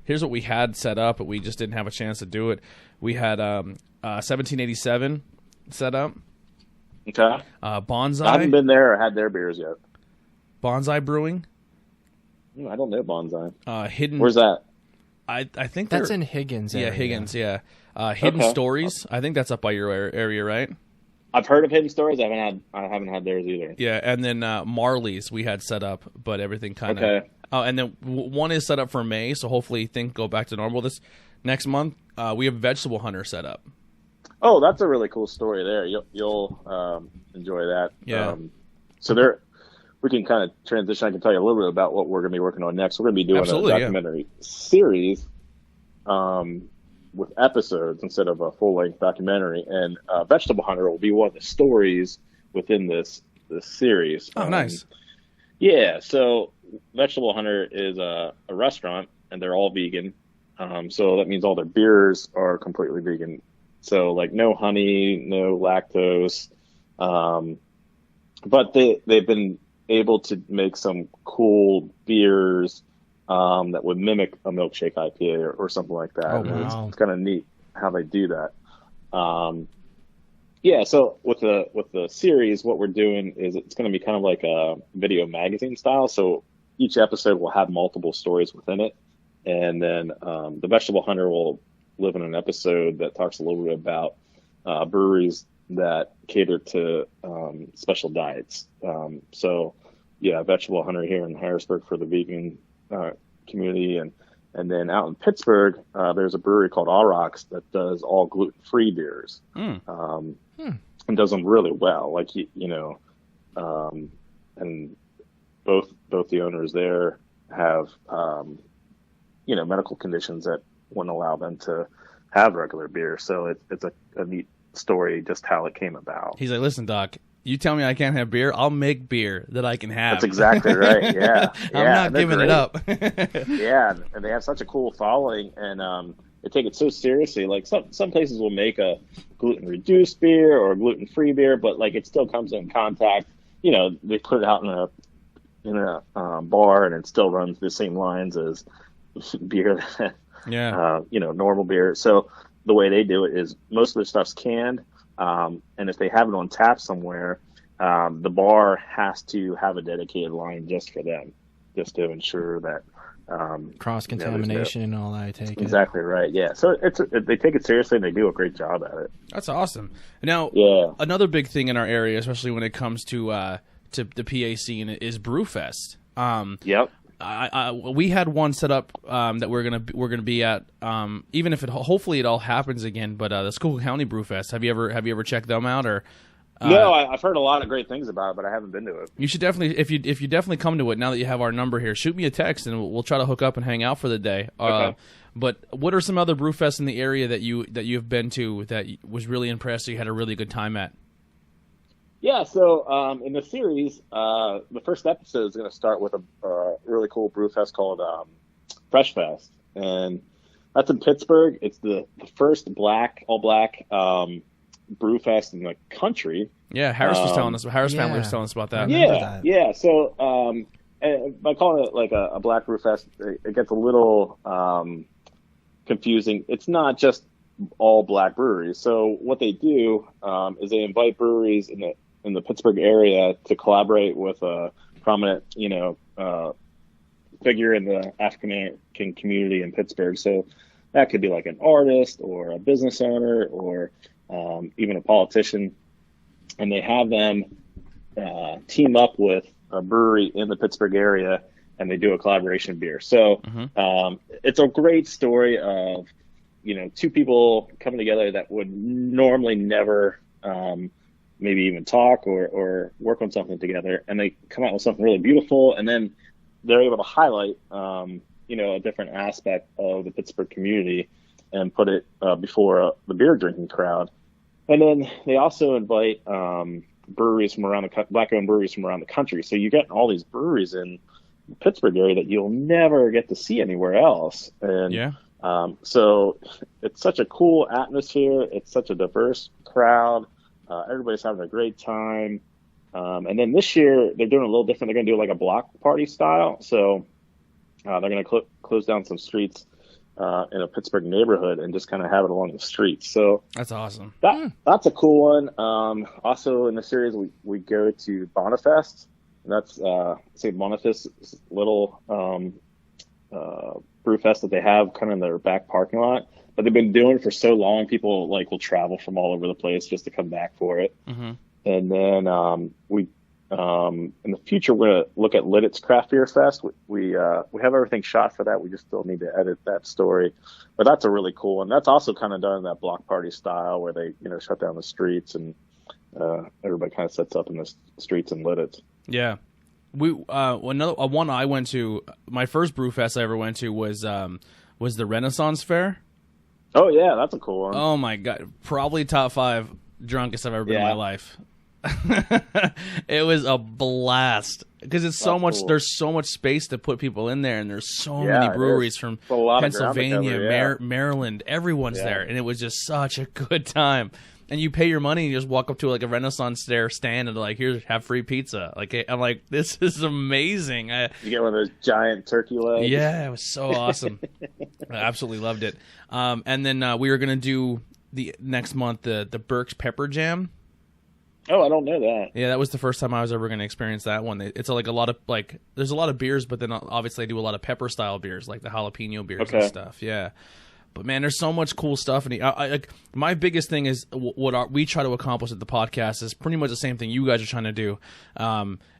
Here's what we had set up, but we just didn't have a chance to do it. We had 1787 set up. Okay. Bonsai. I haven't been there or had their beers yet. Bonsai Brewing. I don't know Bonsai. Hidden. Where's that? I think that's in Higgins. Yeah, area. Higgins. Yeah. Hidden Stories. I think that's up by your area, right? I've heard of Hidden Stories. I haven't had theirs either. Yeah, and then Marley's we had set up, but everything kind of. Okay. Oh, and then one is set up for May, so hopefully things go back to normal this next month. We have Vegetable Hunter set up. Oh, that's a really cool story there. You'll enjoy that. Yeah. So we can kind of transition. I can tell you a little bit about what we're going to be working on next. We're going to be doing a documentary series with episodes instead of a full-length documentary. And Vegetable Hunter will be one of the stories within this series. Oh, nice. Yeah, so Vegetable Hunter is a restaurant, and they're all vegan. So that means all their beers are completely vegan. So, like, no honey, no lactose. But they've been able to make some cool beers that would mimic a milkshake IPA or something like that. Oh, wow. It's kind of neat how they do that. So with the series, what we're doing is it's going to be kind of like a video magazine style. So each episode will have multiple stories within it, and then the Vegetable Hunter will live in an episode that talks a little bit about breweries that cater to special diets. Vegetable Hunter here in Harrisburg for the vegan community, and then out in Pittsburgh, there's a brewery called Aurochs that does all gluten-free beers, and does them really well. Like and both the owners there have medical conditions that wouldn't allow them to have regular beer. So it's a neat story just how it came about. He's like, listen, Doc, you tell me I can't have beer, I'll make beer that I can have. That's exactly right. Yeah. I'm not giving it up. Yeah, and they have such a cool following, and they take it so seriously. Like some places will make a gluten reduced beer or a gluten free beer, but like it still comes in contact. They put it out in a bar, and it still runs the same lines as beer. Normal beer. So the way they do it is most of their stuff's canned. And if they have it on tap somewhere, the bar has to have a dedicated line just for them, just to ensure that Cross contamination and all that. I take it. Exactly right. Yeah. So they take it seriously and they do a great job at it. That's awesome. Now, another big thing in our area, especially when it comes to the PA scene, is Brew Fest. Yep. We had one set up that we're gonna be at, even if hopefully it all happens again. But the Schuylkill County Brew Fest. Have you ever checked them out or? No, I've heard a lot of great things about it, but I haven't been to it. You should definitely, if you definitely come to it now that you have our number here, shoot me a text and we'll try to hook up and hang out for the day. Okay. But what are some other brew fests in the area that you've been to that was really impressed? You had a really good time at? Yeah, so in the series, the first episode is going to start with a really cool brew fest called Fresh Fest, and that's in Pittsburgh. It's the first all black brew fest in the country. Yeah, Harris was telling us. Harris family was telling us about that. Yeah. So by calling it like a black brew fest, it gets a little confusing. It's not just all black breweries. So what they do is they invite breweries in the Pittsburgh area to collaborate with a prominent, figure in the African American community in Pittsburgh. So that could be like an artist or a business owner or even a politician, and they have them team up with a brewery in the Pittsburgh area, and they do a collaboration beer. So it's a great story of, two people coming together that would normally never maybe even talk or work on something together, and they come out with something really beautiful, and then they're able to highlight, a different aspect of the Pittsburgh community and put it before the beer drinking crowd. And then they also invite breweries from around black-owned breweries from around the country. So you get all these breweries in the Pittsburgh area that you'll never get to see anywhere else. And so it's such a cool atmosphere. It's such a diverse crowd. Everybody's having a great time. And then this year they're doing a little different. They're going to do like a block party style. So they're going to close down some streets in a Pittsburgh neighborhood and just kind of have it along the streets. So that's awesome. That's a cool one. Also in the series, we go to Bonifest. That's St. Boniface little brew fest that they have kind of in their back parking lot. But they've been doing it for so long, people will travel from all over the place just to come back for it. Mm-hmm. And then we in the future, we're going to look at Liddit's Craft Beer Fest. We have everything shot for that. We just still need to edit that story. But that's a really cool one. That's also kind of done in that block party style where they, shut down the streets and everybody kind of sets up in the streets in Liddit's. Yeah. Another one I went to, my first brew fest I ever went to was the Renaissance Fair. Oh, yeah, that's a cool one. Oh, my God. Probably top 5 drunkest I've ever been in my life. It was a blast because it's so much. Cool. There's so much space to put people in there, and there's so many breweries from Pennsylvania, Maryland. Everyone's there, and it was just such a good time. And you pay your money, and you just walk up to like a Renaissance Fair stand, and like, "Here, have free pizza." Like, I'm like, "This is amazing." You get one of those giant turkey legs. Yeah, it was so awesome. I absolutely loved it. And then we were gonna do the next month the Burke's Pepper Jam. Oh, I don't know that. Yeah, that was the first time I was ever going to experience that one. It's like a lot of there's a lot of beers, but then obviously I do a lot of pepper style beers, like the jalapeno beers and stuff. Yeah, but man, there's so much cool stuff. And my biggest thing is what we try to accomplish at the podcast is pretty much the same thing you guys are trying to do.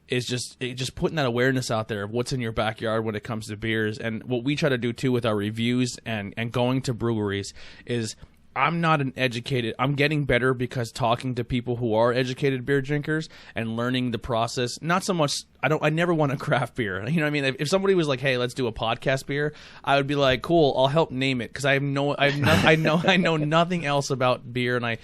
Is just putting that awareness out there of what's in your backyard when it comes to beers, and what we try to do too with our reviews and going to breweries is. I'm not an educated. I'm getting better because talking to people who are educated beer drinkers and learning the process. Not so much. I never want a craft beer. You know what I mean? If somebody was like, "Hey, let's do a podcast beer," I would be like, "Cool, I'll help name it," because I know nothing else about beer, and I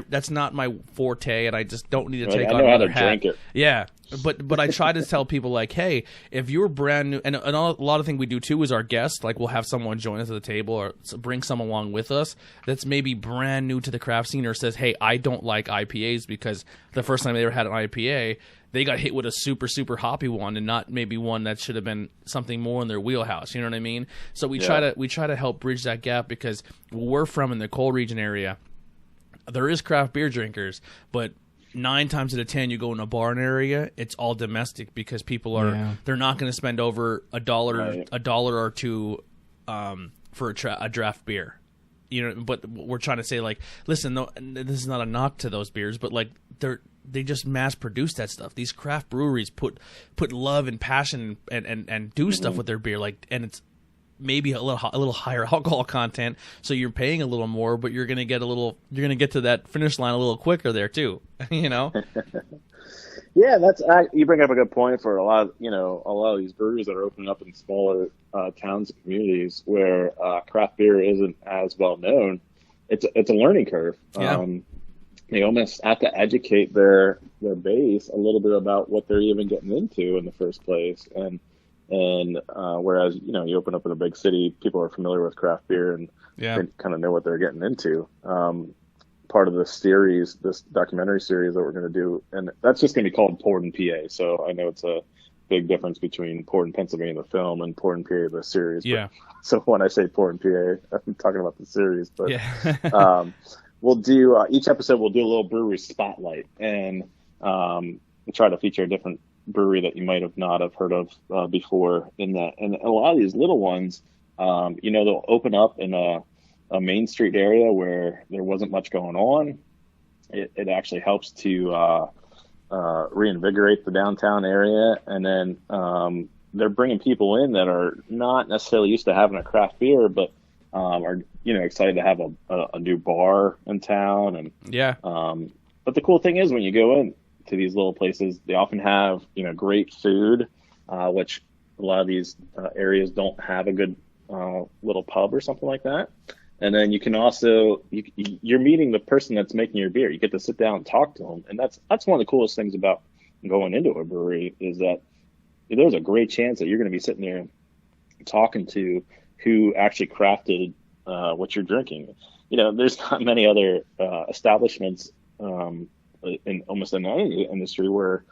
that's not my forte, and I just don't need to take on another hat. Drink it. Yeah. But I try to tell people like, hey, if you're brand new, and a lot of things we do too is our guests, like we'll have someone join us at the table or bring someone along with us that's maybe brand new to the craft scene or says, hey, I don't like IPAs because the first time they ever had an IPA, they got hit with a super, super hoppy one and not maybe one that should have been something more in their wheelhouse. You know what I mean? So we try to help bridge that gap because where we're from in the coal region area, there is craft beer drinkers, but 9 times out of 10, you go in a barn area, it's all domestic because people are they're not going to spend over a dollar or two for a draft beer. But we're trying to say, like, listen, no, this is not a knock to those beers, but like they just mass produce that stuff. These craft breweries put love and passion and do stuff with their beer, like, and it's maybe a little higher alcohol content, so you're paying a little more, but you're gonna get to that finish line a little quicker there too. Yeah, you bring up a good point for a lot of these breweries that are opening up in smaller towns and communities where craft beer isn't as well known. It's a learning curve. Yeah. They almost have to educate their base a little bit about what they're even getting into in the first place, and whereas you open up in a big city, people are familiar with craft beer and they kind of know what they're getting into. Part of this documentary series that we're going to do, and that's just going to be called Poured in PA. So I know it's a big difference between Poured in Pennsylvania, the film, and Poured in PA, the series. Yeah. So when I say Poured in PA, I'm talking about the series. But we'll do each episode. We'll do a little brewery spotlight and try to feature a different brewery that you might have not have heard of before in that. And a lot of these little ones, they'll open up in a Main Street area where there wasn't much going on. It actually helps to reinvigorate the downtown area, and then they're bringing people in that are not necessarily used to having a craft beer, but are excited to have a new bar in town. And but the cool thing is when you go in to these little places, they often have great food, which a lot of these areas don't have a good little pub or something like that. And then you can also you're meeting the person that's making your beer. You get to sit down and talk to them, and that's one of the coolest things about going into a brewery is that there's a great chance that you're going to be sitting there talking to who actually crafted what you're drinking. There's not many other establishments in almost in any industry where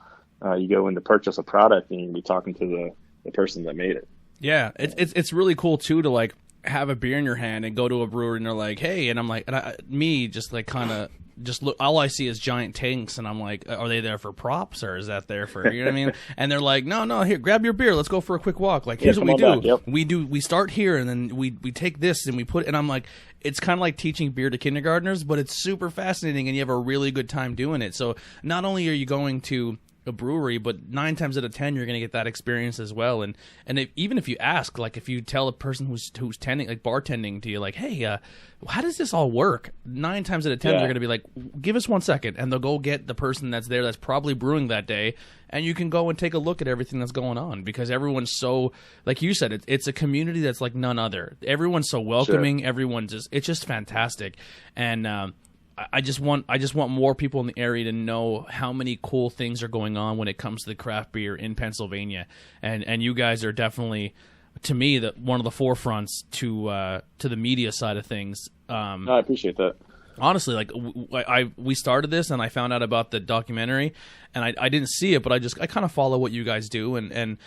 you go in to purchase a product and you can be talking to the person that made it. Yeah, it's really cool too to like have a beer in your hand and go to a brewery and they're like, hey, and I'm like, just look, all I see is giant tanks, and I'm like, are they there for props or is that there for, you know what I mean? And they're like, no, here, grab your beer, let's go for a quick walk. Like, here's what we do. Yep. We start here and then we take this and we put, and I'm like, it's kind of like teaching beer to kindergartners, but it's super fascinating and you have a really good time doing it. So not only are you going to a brewery, but 9 times out of 10 you're going to get that experience as well. And even if you ask, like, if you tell a person who's tending, like bartending to you, like, hey, how does this all work? 9 times out of 10 they're going to be like, give us 1 second, and they'll go get the person that's there that's probably brewing that day, and you can go and take a look at everything that's going on, because everyone's so, like you said, it's a community that's like none other. Everyone's so welcoming. Sure. It's just fantastic. And I just want more people in the area to know how many cool things are going on when it comes to the craft beer in Pennsylvania, and you guys are definitely, to me, one of the forefronts to the media side of things. I appreciate that. Honestly, like we started this and I found out about the documentary, and I didn't see it, but I kind of follow what you guys do, and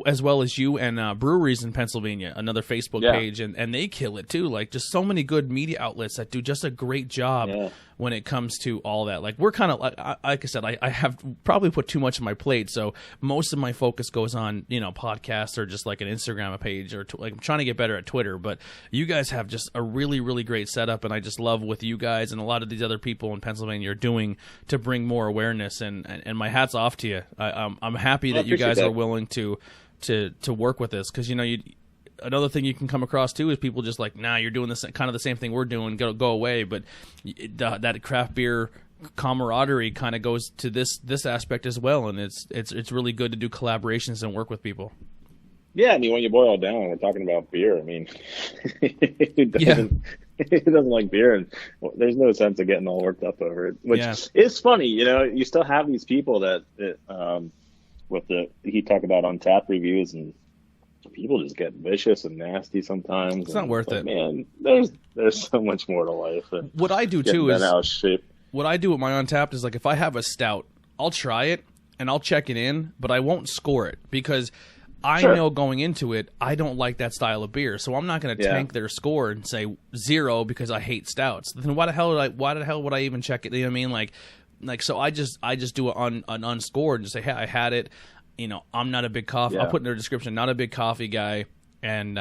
as well as you and Breweries in Pennsylvania, another Facebook page, and they kill it too. Like, just so many good media outlets that do just a great job when it comes to all that. Like, we're kind of like I said, I have probably put too much on my plate, so most of my focus goes on podcasts or just like an Instagram page, or like I'm trying to get better at Twitter. But you guys have just a really, really great setup, and I just love what you guys and a lot of these other people in Pennsylvania are doing to bring more awareness, and my hat's off to you. I'm happy that you guys are willing to work with this, because another thing you can come across too is people just like, nah, you're doing this kind of the same thing we're doing, go away. But that craft beer camaraderie kind of goes to this aspect as well, and it's really good to do collaborations and work with people. Yeah, I mean, when you boil it down, we're talking about beer. I mean, he doesn't like beer, and there's no sense of getting all worked up over it, which is funny. You still have these people that he talked about on tap reviews, and people just get vicious and nasty sometimes. It's not worth it, man. There's so much more to life. What I do too is what I do with my Untapped is, like, if I have a stout, I'll try it and I'll check it in, but I won't score it, because I know going into it, I don't like that style of beer, so I'm not going to tank their score and say 0 because I hate stouts. Then why the hell would I even check it? You know what I mean? Like, like, so I just do it on an unscored and just say, hey, I had it. You know, I'm not a big coffee. I'll put in their description, not a big coffee guy, and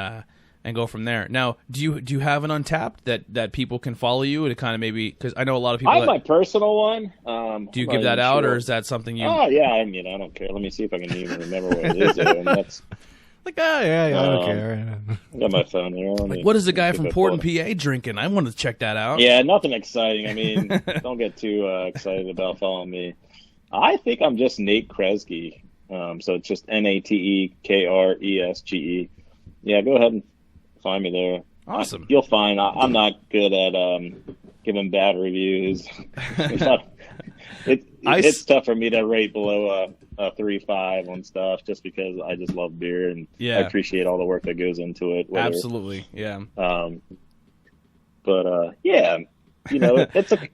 go from there. Now, do you have an Untapped that people can follow you to kind of maybe, because I know a lot of people. I have my personal one. Do you give that out, or is that something you? Oh yeah, I mean, I don't care. Let me see if I can even remember what it is. And that's like, I don't care. I got my phone here. Like, what is the guy from Portland, PA drinking? I wanted to check that out. Yeah, nothing exciting. I mean, don't get too excited about following me. I think I'm just Nate Kresge. So it's just NateKresge. Yeah, go ahead and find me there. Awesome. You'll find I'm not good at giving bad reviews. It's tough for me to rate below a 3.5 on stuff just because I just love beer and I appreciate all the work that goes into it. Absolutely, yeah. Yeah, you know, it's a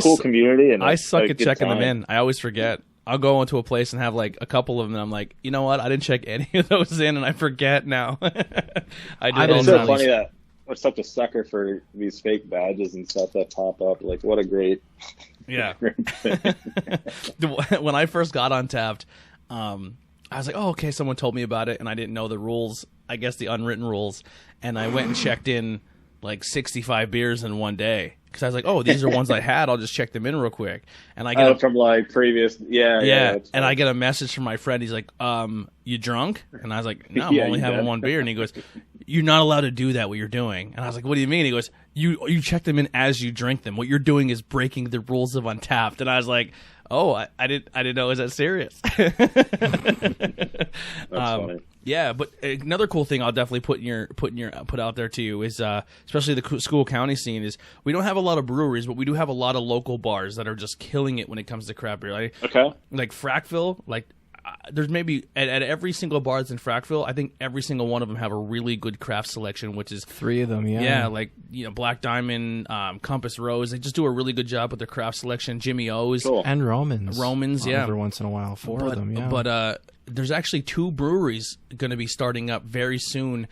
cool community, and I suck at checking them in. I always forget. I'll go into a place and have like a couple of them, and I'm like, you know what? I didn't check any of those in, and I forget now. I do It's so funny that we're such a sucker for these fake badges and stuff that pop up. Like, what a great, great thing. When I first got Untapped, I was like, oh, okay, someone told me about it, and I didn't know the rules, I guess the unwritten rules, and I went and checked in like 65 beers in one day. Because I was like, oh, these are ones I had. I'll just check them in real quick. And I get from like previous, yeah. And I get a message from my friend. He's like, you drunk? And I was like, no, I'm only having one beer. And he goes, you're not allowed to do that, what you're doing. And I was like, what do you mean? He goes, you check them in as you drink them. What you're doing is breaking the rules of Untapped. And I was like, oh, I didn't know it was that serious. That's funny. Yeah, but another cool thing I'll definitely put out there to you is, especially the school county scene, is we don't have a lot of breweries, but we do have a lot of local bars that are just killing it when it comes to craft beer. Like Frackville, there's maybe at every single bar that's in Frackville, I think every single one of them have a really good craft selection, which is 3 of them. Yeah, like, you know, Black Diamond, Compass Rose, they just do a really good job with their craft selection. Jimmy O's and Romans, yeah, every once in a while, 4 of them. Yeah, but there's actually 2 breweries going to be starting up very soon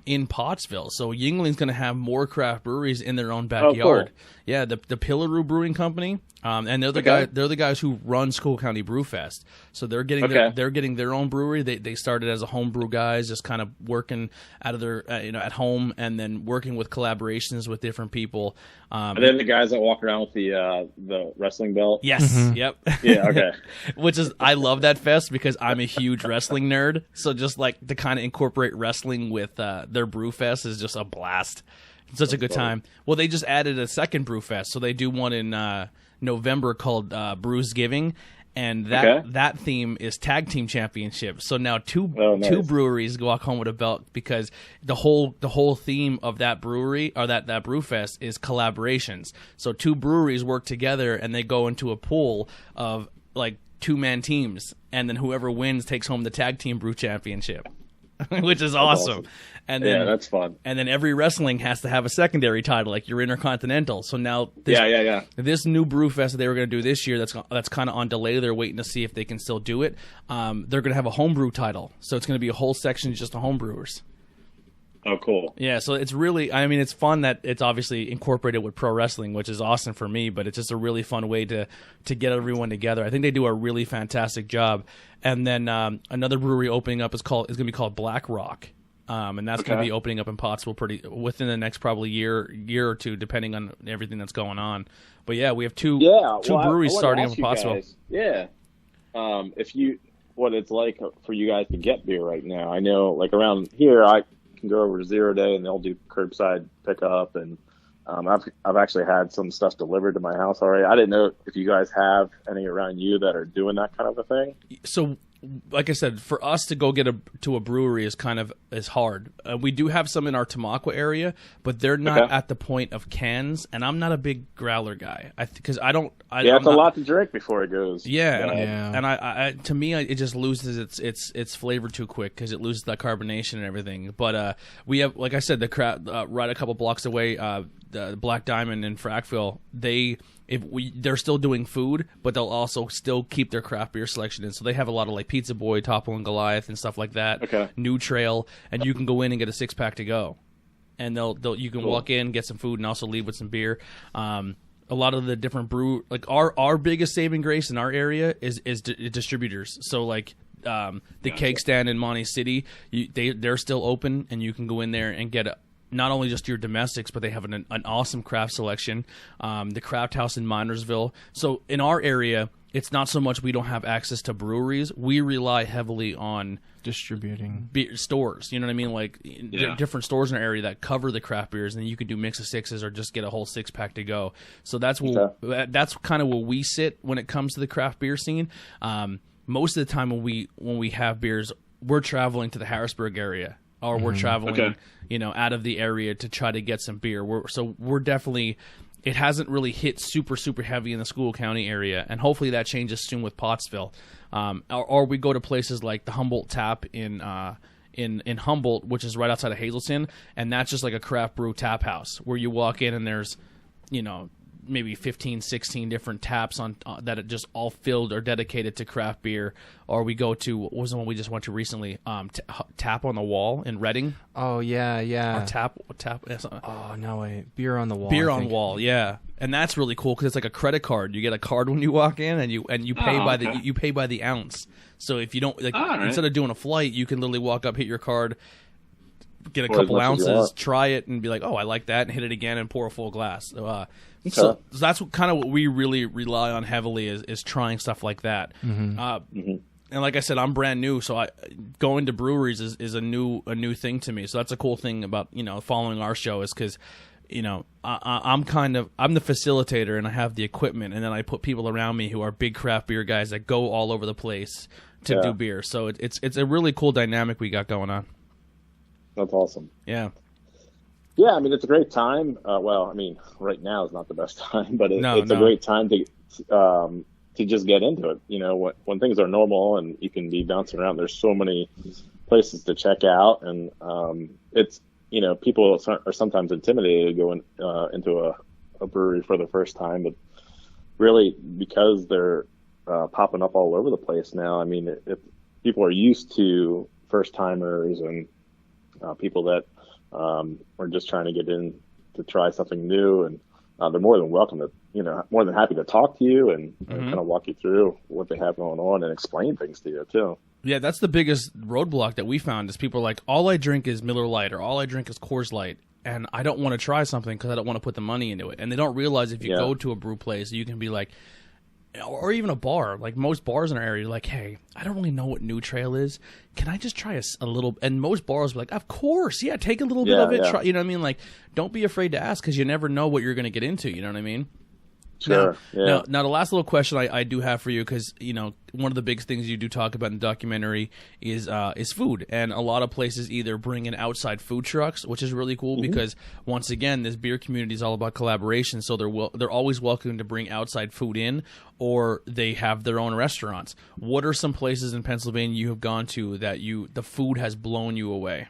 in Pottsville. So Yingling's going to have more craft breweries in their own backyard. Cool. Yeah, the Pillaroo Brewing Company, and they're the guys who run School County Brew Fest. So they're getting their own brewery. They started as a homebrew guys, just kind of working out of their at home, and then working with collaborations with different people. And then the guys that walk around with the wrestling belt. Yes. Mm-hmm. Yep. Yeah. Okay. Which is, I love that fest because I'm a huge wrestling nerd. So just like to kind of incorporate wrestling with their brew fest is just a blast. It's such a good time. Well, they just added a second brew fest, so they do one in November called Brews Giving. And that theme is tag team championship. So now two breweries walk home with a belt because the whole theme of that brewery or that brew fest is collaborations. So 2 breweries work together and they go into a pool of like 2-man teams, and then whoever wins takes home the tag team brew championship, which is awesome. And then, that's fun. And then every wrestling has to have a secondary title, like your Intercontinental. So now, this new brew fest that they were going to do this year, that's kind of on delay. They're waiting to see if they can still do it. They're going to have a homebrew title, so it's going to be a whole section just of homebrewers. Oh, cool. Yeah, so it's really, I mean, it's fun that it's obviously incorporated with pro wrestling, which is awesome for me, but it's just a really fun way to get everyone together. I think they do a really fantastic job. And then another brewery opening up is going to be called Black Rock. And that's going to be opening up in Pottsville within the next probably year or two, depending on everything that's going on. But yeah, we have two breweries starting up in Pottsville. Guys, what it's like for you guys to get beer right now. I know, like around here, I can go over to Zero Day and they'll do curbside pickup, and I've actually had some stuff delivered to my house already. I didn't know if you guys have any around you that are doing that kind of a thing. So, like I said, for us to go get to a brewery is hard. We do have some in our Tamaqua area, but they're not at the point of cans. And I'm not a big growler guy because I don't. It's a lot to drink before it goes. Yeah, and I to me, it just loses its flavor too quick because it loses that carbonation and everything. But we have, like I said, the right a couple blocks away, the Black Diamond in Frackville. They're still doing food, but they'll also still keep their craft beer selection in. So they have a lot of like Pizza Boy, Topple and Goliath and stuff like that. Okay. New Trail, and you can go in and get a 6-pack to go, and you can walk in, get some food, and also leave with some beer. a lot of the different brew, like our biggest saving grace in our area is distributors. So like the Keg Stand in Monte City, they're still open, and you can go in there and get not only just your domestics, but they have an awesome craft selection. The Craft House in Minersville. So in our area, it's not so much we don't have access to breweries. We rely heavily on distributing beer stores. You know what I mean? Like different stores in our area that cover the craft beers, and you can do mix of sixes or just get a whole 6-pack to go. So that's kind of where we sit when it comes to the craft beer scene. Most of the time when we have beers, we're traveling to the Harrisburg area, or we're traveling, out of the area to try to get some beer. We're definitely. It hasn't really hit super, super heavy in the School County area, and hopefully that changes soon with Pottsville. Or we go to places like the Humboldt Tap in Humboldt, which is right outside of Hazleton, and that's just like a craft brew tap house where you walk in and there's, maybe 15, 16 different taps on that are just all filled or dedicated to craft beer. Or we go to, what was the one we just went to recently? Tap on the Wall in Reading. Oh yeah. Or tap. Oh no, wait, Beer on the Wall. Beer on Wall, yeah, and that's really cool because it's like a credit card. You get a card when you walk in, and you pay you pay by the ounce. So if you don't instead of doing a flight, you can literally walk up, hit your card, get a couple ounces, try it, and be like, oh, I like that, and hit it again and pour a full glass. So that's kind of what we really rely on heavily is trying stuff like that. And like I said, I'm brand new, so going to breweries is a new thing to me. So that's a cool thing about following our show is because I'm the facilitator and I have the equipment, and then I put people around me who are big craft beer guys that go all over the place to do beer. So it's a really cool dynamic we got going on. That's awesome. Yeah. Yeah, I mean, it's a great time. Right now is not the best time, but it's a great time to just get into it. When things are normal and you can be bouncing around, there's so many places to check out, and it's people are sometimes intimidated to go into a brewery for the first time, but really because they're popping up all over the place now. I mean, if people are used to first timers and people that are just trying to get in to try something new, and they're more than welcome to, more than happy to talk to you and kind of walk you through what they have going on and explain things to you too. Yeah, that's the biggest roadblock that we found is people are like, all I drink is Miller Lite or all I drink is Coors Light, and I don't want to try something because I don't want to put the money into it. And they don't realize if you go to a brew place, you can be like, or even a bar, like most bars in our area, like, hey, I don't really know what New Trail is. Can I just try a little? And most bars are like, of course, yeah, take a little bit of it. Try, you know what I mean? Like, don't be afraid to ask because you never know what you're going to get into. You know what I mean? Sure. Now, the last little question I do have for you, because one of the big things you do talk about in the documentary is food, and a lot of places either bring in outside food trucks, which is really cool because once again, this beer community is all about collaboration. So they're always welcome to bring outside food in, or they have their own restaurants. What are some places in Pennsylvania you have gone to that the food has blown you away?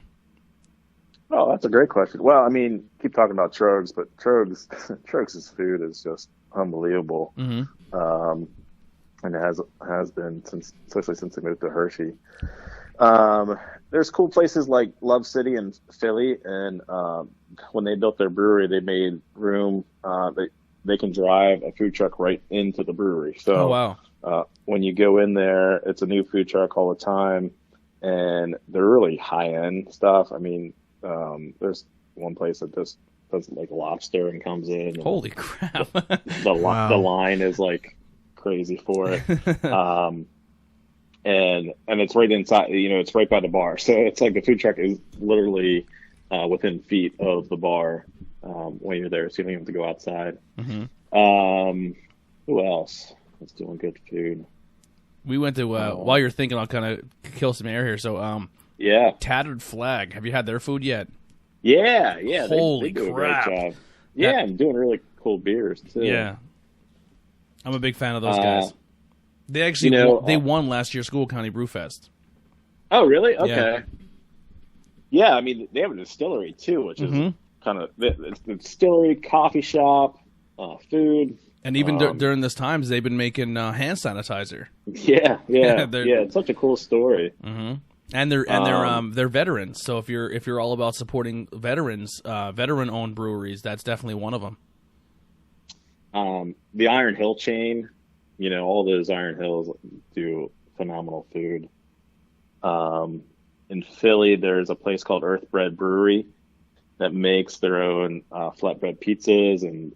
Oh, that's a great question. Well, I mean, keep talking about Trogs, but Trogs' food is just unbelievable. And it has been especially since they moved to Hershey. There's cool places like Love City in Philly, and when they built their brewery, they made room. They can drive a food truck right into the brewery. So when you go in there, it's a new food truck all the time, and they're really high end stuff. I mean, there's one place that just does like lobster and comes in. And holy crap! The line is like crazy for it, and it's right inside. It's right by the bar, so it's like the food truck is literally within feet of the bar when you're there, so you don't have to go outside. Who else is doing good food? We went to while you're thinking, I'll kind of kill some air here. So Tattered Flag. Have you had their food yet? Yeah. Holy they do crap! A great job. Yeah, I'm doing really cool beers too. Yeah, I'm a big fan of those guys. They actually they won last year's School County Brew Fest. Oh, really? Okay. Yeah, I mean they have a distillery too, which is kind of the distillery, coffee shop, food. And even during this times, they've been making hand sanitizer. Yeah. It's such a cool story. And they're veterans. So if you're all about supporting veterans, veteran-owned breweries, that's definitely one of them. The Iron Hill chain, all those Iron Hills do phenomenal food. In Philly, there's a place called Earthbread Brewery that makes their own flatbread pizzas and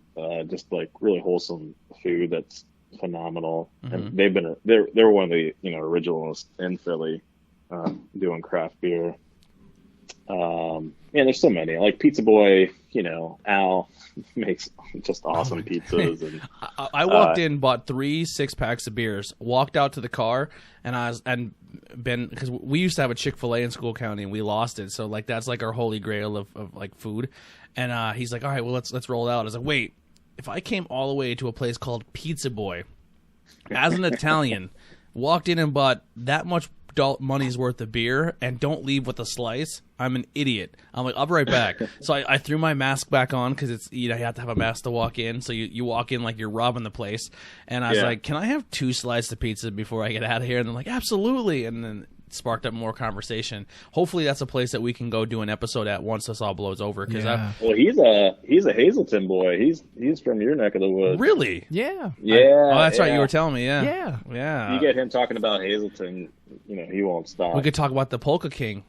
just like really wholesome food that's phenomenal. And they're one of the originals in Philly doing craft beer. There's so many, like Pizza Boy. Al makes just awesome pizzas. And I walked in, bought 3 6-packs of beers, walked out to the car, and because we used to have a Chick-fil-A in School County and we lost it, so like that's like our holy grail of like food. And he's like, all right, well let's roll it out. I was like, wait, if I came all the way to a place called Pizza Boy as an Italian, walked in and bought that much money's worth of beer and don't leave with a slice, I'm an idiot. I'm like, I'll be right back. So I threw my mask back on because it's you have to have a mask to walk in. So you walk in like you're robbing the place. And I was like, can I have 2 slices of pizza before I get out of here? And they're like, absolutely. And then it sparked up more conversation. Hopefully that's a place that we can go do an episode at once this all blows over. Well, he's a Hazleton boy. He's from your neck of the woods. Really? Yeah. Yeah. That's right. You were telling me. Yeah. Yeah. You get him talking about Hazleton, he won't stop. We could talk about the Polka King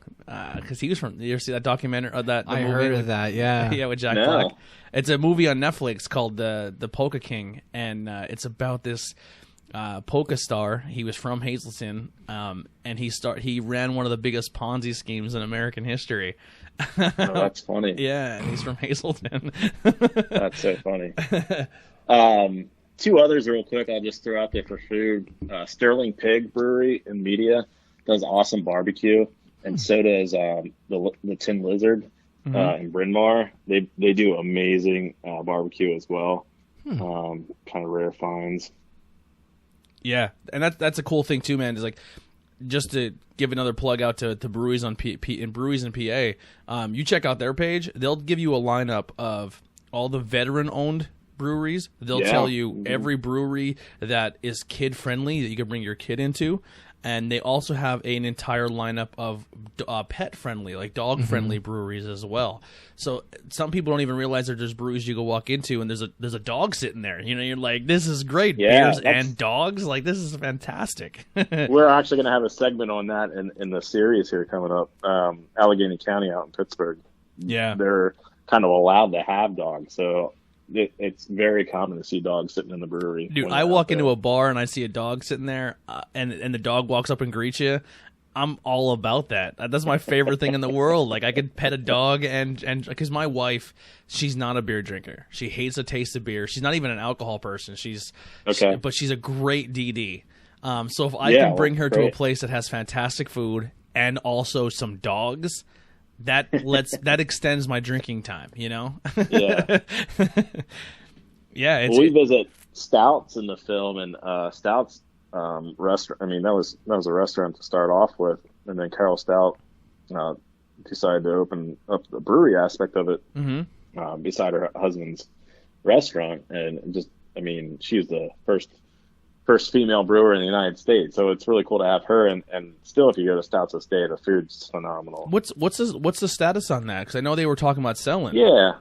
because he was from. You ever see that documentary? I heard of that. Yeah. Yeah, with Jack Black. It's a movie on Netflix called the Polka King, and it's about this polka star. He was from Hazleton, and he ran one of the biggest Ponzi schemes in American history. Oh, that's funny. Yeah, and he's from Hazleton. That's so funny. 2 others real quick I'll just throw out there for food. Sterling Pig Brewery in Media does awesome barbecue, and so does the Tin Lizard in Bryn Mawr. They do amazing barbecue as well. Kind of rare finds. Yeah, and that's a cool thing too, man. Is like just to give another plug out to breweries on breweries in PA. You check out their page; they'll give you a lineup of all the veteran-owned breweries. They'll tell you every brewery that is kid friendly that you can bring your kid into, and they also have an entire lineup of pet friendly, like dog friendly breweries as well. So some people don't even realize that there's breweries you go walk into and there's a dog sitting there. You're like, this is great, beers and dogs. Like this is fantastic. We're actually going to have a segment on that in the series here coming up. Allegheny County out in Pittsburgh. Yeah, they're kind of allowed to have dogs, so it's very common to see dogs sitting in the brewery. Dude, I walk into a bar and I see a dog sitting there, and the dog walks up and greets you. I'm all about that. That's my favorite thing in the world. Like I could pet a dog, and because my wife, she's not a beer drinker. She hates the taste of beer. She's not even an alcohol person. But she's a great DD. So if I can bring her to a place that has fantastic food and also some dogs, that extends my drinking time, Yeah. Yeah. We visit Stouts in the film, and Stouts restaurant. I mean, that was a restaurant to start off with, and then Carol Stout decided to open up the brewery aspect of it beside her husband's restaurant, and just, I mean, she's the first female brewer in the United States, so it's really cool to have her. And still, if you go to Stouts Estate, the food's phenomenal. What's the status on that? Because I know they were talking about selling. Yeah,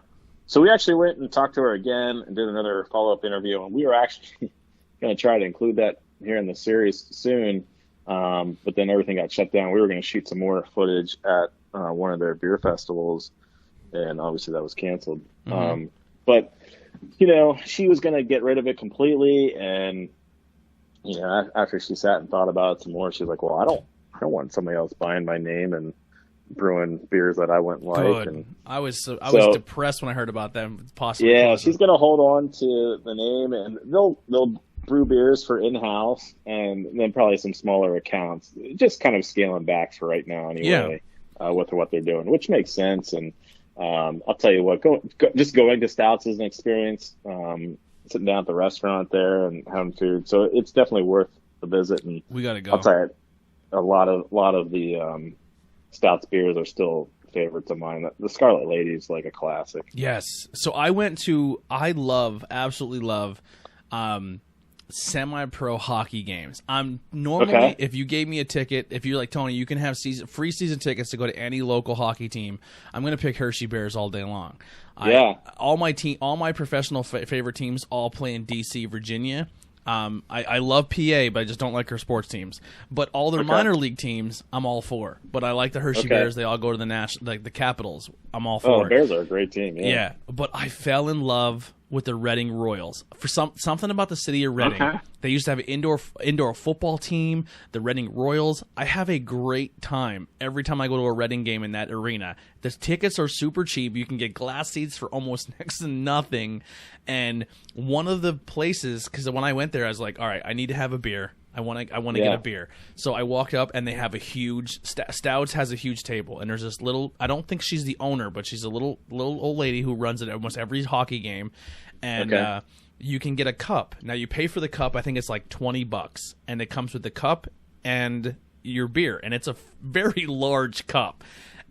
so we actually went and talked to her again and did another follow-up interview, and we were actually going to try to include that here in the series soon, but then everything got shut down. We were going to shoot some more footage at one of their beer festivals, and obviously that was canceled. But she was going to get rid of it completely, and after she sat and thought about it some more, she's like, well, I don't want somebody else buying my name and brewing beers that I wouldn't like. Good. And I was depressed when I heard about them possibly. Yeah, she's going to hold on to the name, and they'll brew beers for in-house, and then probably some smaller accounts, just kind of scaling back for right now anyway. With what they're doing, which makes sense. And I'll tell you what, just going to Stouts is an experience. Sitting down at the restaurant there and having food, so it's definitely worth the visit. And we gotta go. I'll tell you, a lot of the Stouts beers are still favorites of mine. The Scarlet Lady is like a classic. Yes. So I absolutely love semi-pro hockey games. I'm normally, if you gave me a ticket, if you're like, Tony, you can have free season tickets to go to any local hockey team, I'm going to pick Hershey Bears all day long. All my professional favorite teams all play in DC, Virginia. I love PA, but I just don't like her sports teams. But all their minor league teams, I'm all for. But I like the Hershey Bears. They all go to the Capitals. I'm all for. Oh, Bears are a great team. Yeah, but I fell in love with the Reading Royals for something about the city of Reading. Okay. They used to have an indoor football team, the Reading Royals. I have a great time every time I go to a Reading game in that arena. The tickets are super cheap. You can get glass seats for almost next to nothing. And one of the places, because when I went there, I was like, all right, I need to have a beer. I want to get a beer. So I walked up, and they have a huge Stouts has a huge table, and there's this little. I don't think she's the owner, but she's a little old lady who runs it at almost every hockey game, and you can get a cup. Now you pay for the cup. I think it's like $20, and it comes with the cup and your beer, and it's a very large cup.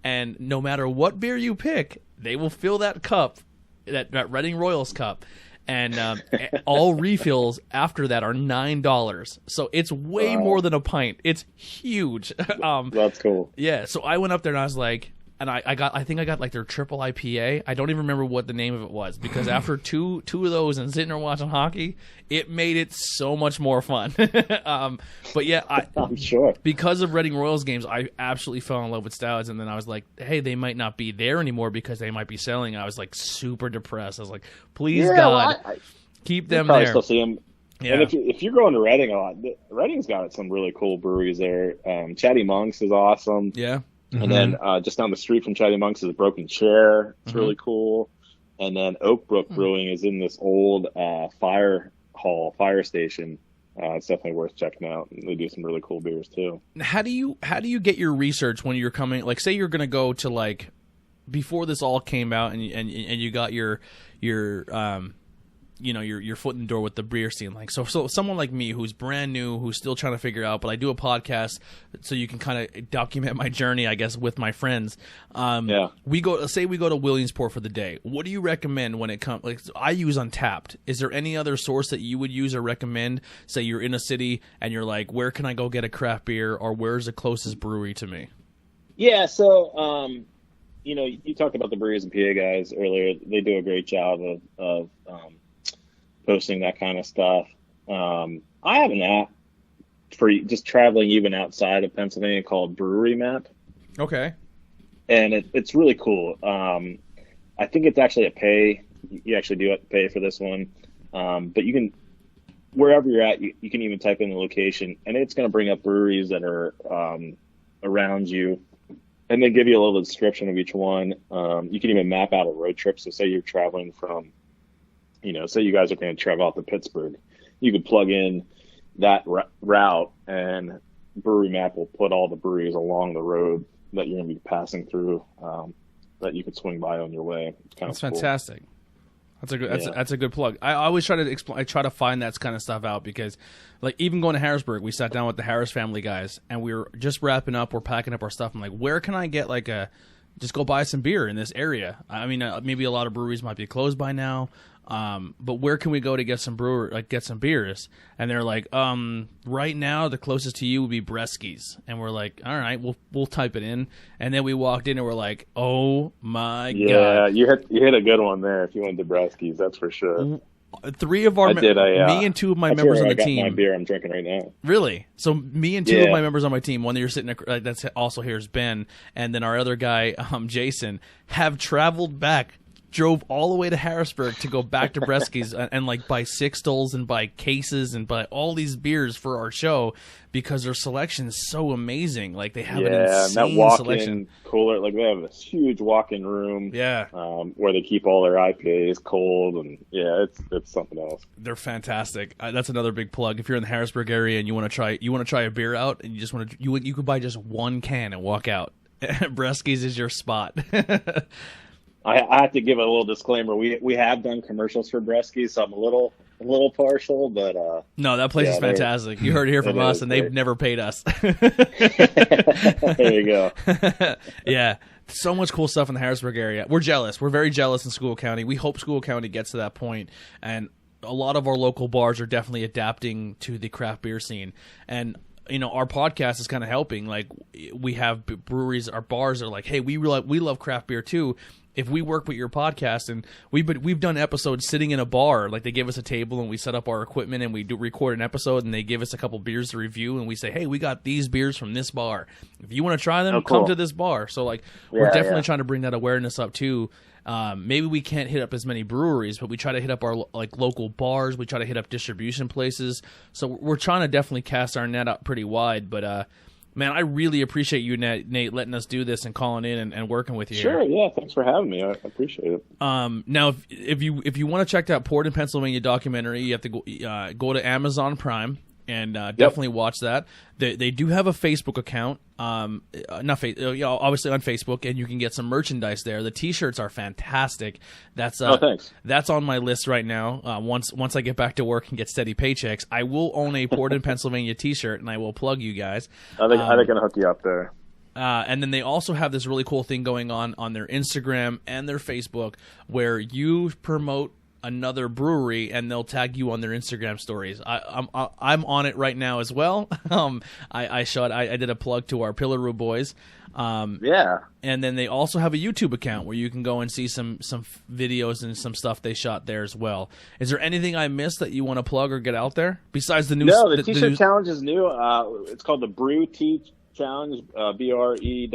And no matter what beer you pick, they will fill that cup, that Reading Royals cup. And all refills after that are $9. So it's way more than a pint. It's huge. That's cool. Yeah. So I went up there and I was like, and I think I got like their triple IPA. I don't even remember what the name of it was, because after two of those and sitting there watching hockey, it made it so much more fun. But yeah, I'm sure because of Reading Royals games, I absolutely fell in love with Stouts. And then I was like, hey, they might not be there anymore because they might be selling. I was like super depressed. I was like, please God, keep them there. Still see them. Yeah. And if you're going to Reading a lot, Reading's got some really cool breweries there. Chatty Monks is awesome. Yeah. Mm-hmm. And then just down the street from Chatty Monks is a Broken Chair. It's really cool. And then Oak Brook Brewing is in this old fire station. It's definitely worth checking out. And they do some really cool beers too. How do you get your research when you're coming? Like, say you're going to go to, like, before this all came out, and you got your foot in the door with the beer scene. Like, so someone like me who's brand new, who's still trying to figure out, but I do a podcast so you can kind of document my journey, I guess, with my friends. We go to Williamsport for the day. What do you recommend when it comes? Like, I use Untapped. Is there any other source that you would use or recommend? Say you're in a city and you're like, where can I go get a craft beer, or where's the closest brewery to me? Yeah. So, you talked about the breweries and PA guys earlier. They do a great job of posting that kind of stuff. I have an app for just traveling even outside of Pennsylvania called Brewery Map. Okay. And it's really cool. I think it's actually a pay. You actually do have to pay for this one. But you can, wherever you're at, you can even type in the location, and it's going to bring up breweries that are around you, and then give you a little description of each one. You can even map out a road trip. So say you're traveling from, say you guys are going to travel out to Pittsburgh, you could plug in that route, and Brewery Map will put all the breweries along the road that you're going to be passing through, that you could swing by on your way. That's fantastic. That's a good plug. I always try to find that kind of stuff out, because, like, even going to Harrisburg, we sat down with the Harris family guys, and we were just wrapping up. We're packing up our stuff. I'm like, where can I get just go buy some beer in this area? I mean, maybe a lot of breweries might be closed by now. But where can we go to get some beers? And they're like, right now the closest to you would be Bresky's. And we're like, all right, we'll type it in. And then we walked in and we're like, oh my God. Yeah, you hit a good one there. If you went to Bresky's, that's for sure. Me and two of my members on the team. My beer I'm drinking right now. Really? So me and two of my members on my team, one that you're sitting, that's also here is Ben, and then our other guy, Jason, have traveled back. Drove all the way to Harrisburg to go back to Bresky's and like buy sixtels and buy cases and buy all these beers for our show, because their selection is so amazing. Like, they have an insane and that walk-in selection. Cooler, like they have this huge walk-in room. Yeah, where they keep all their IPAs cold, and it's something else. They're fantastic. That's another big plug. If you're in the Harrisburg area and you want to try a beer out, and you just want to, you could buy just one can and walk out. Bresky's is your spot. I have to give a little disclaimer. We have done commercials for Bresky, so I'm a little partial, but no, that place is fantastic. You heard it here from us, and they've never paid us. There you go. Yeah, so much cool stuff in the Harrisburg area. We're jealous. We're very jealous in School County. We hope School County gets to that point, and a lot of our local bars are definitely adapting to the craft beer scene. And our podcast is kind of helping. Like, we have breweries, our bars are like, hey, we love craft beer too. If we work with your podcast, and we've done episodes sitting in a bar, like they give us a table and we set up our equipment and we do record an episode, and they give us a couple beers to review, and we say, hey, we got these beers from this bar. If you want to try them, come to this bar. So like, we're definitely trying to bring that awareness up too. Maybe we can't hit up as many breweries, but we try to hit up our like local bars. We try to hit up distribution places. So we're trying to definitely cast our net out pretty wide. But man, I really appreciate you, Nate, letting us do this and calling in and working with you. Sure, yeah. Thanks for having me. I appreciate it. Now, if you want to check that Port in Pennsylvania documentary, you have to go to Amazon Prime and definitely watch that. They do have a Facebook account, obviously on Facebook, and you can get some merchandise there. The T-shirts are fantastic. That's thanks. That's on my list right now. Once I get back to work and get steady paychecks, I will own a Port in Pennsylvania T-shirt, and I will plug you guys. They're going to hook you up there. And then they also have this really cool thing going on their Instagram and their Facebook, where you promote another brewery and they'll tag you on their Instagram stories. I'm on it right now as well. I did a plug to our Pillaroo boys. And then they also have a YouTube account where you can go and see some videos and some stuff they shot there as well. Is there anything I missed that you want to plug or get out there besides the new? No, the T-shirt challenge is new. It's called the Brew T Challenge, BREWTEE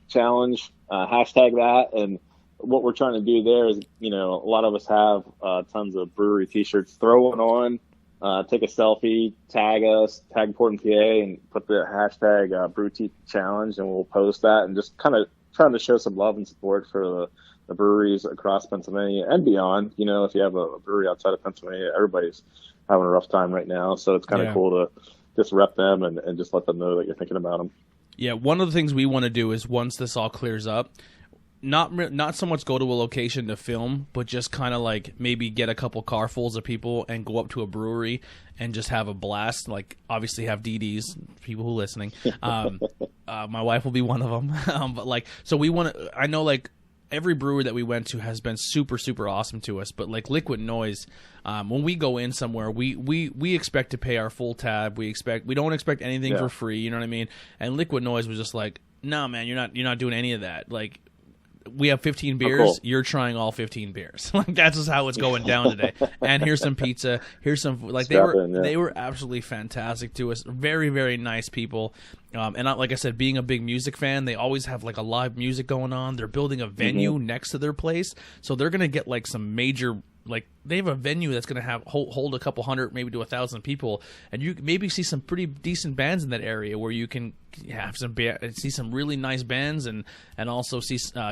challenge. Hashtag that. And what we're trying to do there is, a lot of us have tons of brewery T-shirts. Throw one on, take a selfie, tag us, tag Port and PA, and put the hashtag Brew T Challenge, and we'll post that, and just kind of trying to show some love and support for the breweries across Pennsylvania and beyond. If you have a brewery outside of Pennsylvania, everybody's having a rough time right now, so it's kind of cool to just rep them and just let them know that you're thinking about them. Yeah, one of the things we want to do is, once this all clears up, not so much go to a location to film, but just kind of like maybe get a couple carfuls of people and go up to a brewery and just have a blast. Like, obviously have DDs, people who are listening. My wife will be one of them. But like, so we want to, I know like every brewery that we went to has been super, super awesome to us. But like Liquid Noise, when we go in somewhere, we expect to pay our full tab. We don't expect anything for free. You know what I mean? And Liquid Noise was just like, no, man, you're not doing any of that. Like, we have 15 beers. Cool. You're trying all 15 beers. Like, that's just how it's going down today. And here's some pizza. Here's some food. Like, they were absolutely fantastic to us. Very, very nice people. And like I said, being a big music fan, they always have like a live music going on. They're building a venue next to their place, so they're gonna get like some major. Like, they have a venue that's going to hold a couple hundred, maybe to 1,000 people, and you maybe see some pretty decent bands in that area where you can have see some really nice bands and also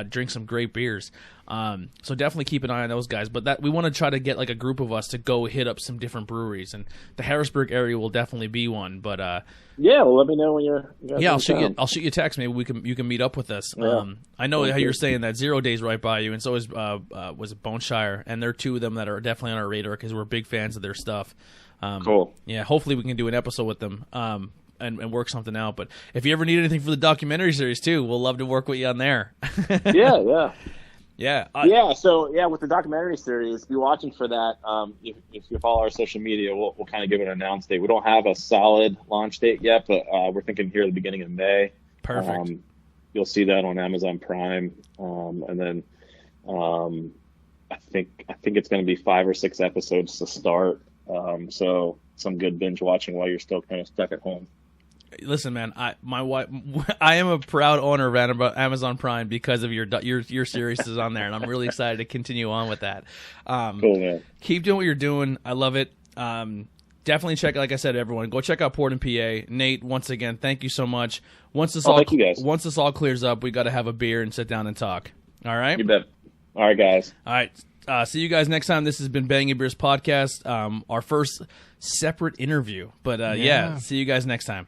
drink some great beers. So definitely keep an eye on those guys. But that we want to try to get like a group of us to go hit up some different breweries, and the Harrisburg area will definitely be one. But well, let me know when you're. I'll shoot you a text. Maybe you can meet up with us. Yeah. I know how you're saying that 0 Day's right by you, and so is was it Boneshire, and there are two of them that are definitely on our radar because we're big fans of their stuff. Cool. Yeah, hopefully we can do an episode with them and work something out. But if you ever need anything for the documentary series too, we'll love to work with you on there. Yeah. So with the documentary series, be watching for that. If you follow our social media, we'll kind of give an announce date. We don't have a solid launch date yet, but we're thinking here at the beginning of May. Perfect. You'll see that on Amazon Prime, and then I think it's going to be 5 or 6 episodes to start. So some good binge watching while you're still kind of stuck at home. Listen, man, my wife, I am a proud owner of Amazon Prime because of your series is on there, and I'm really excited to continue on with that. Cool, man. Keep doing what you're doing. I love it. Definitely check, like I said, everyone, go check out Port and PA. Nate, once again, thank you so much. Once this all clears up, we got to have a beer and sit down and talk. All right? You bet. All right, guys. All right. See you guys next time. This has been Bangin Beers Podcast, our first separate interview. But see you guys next time.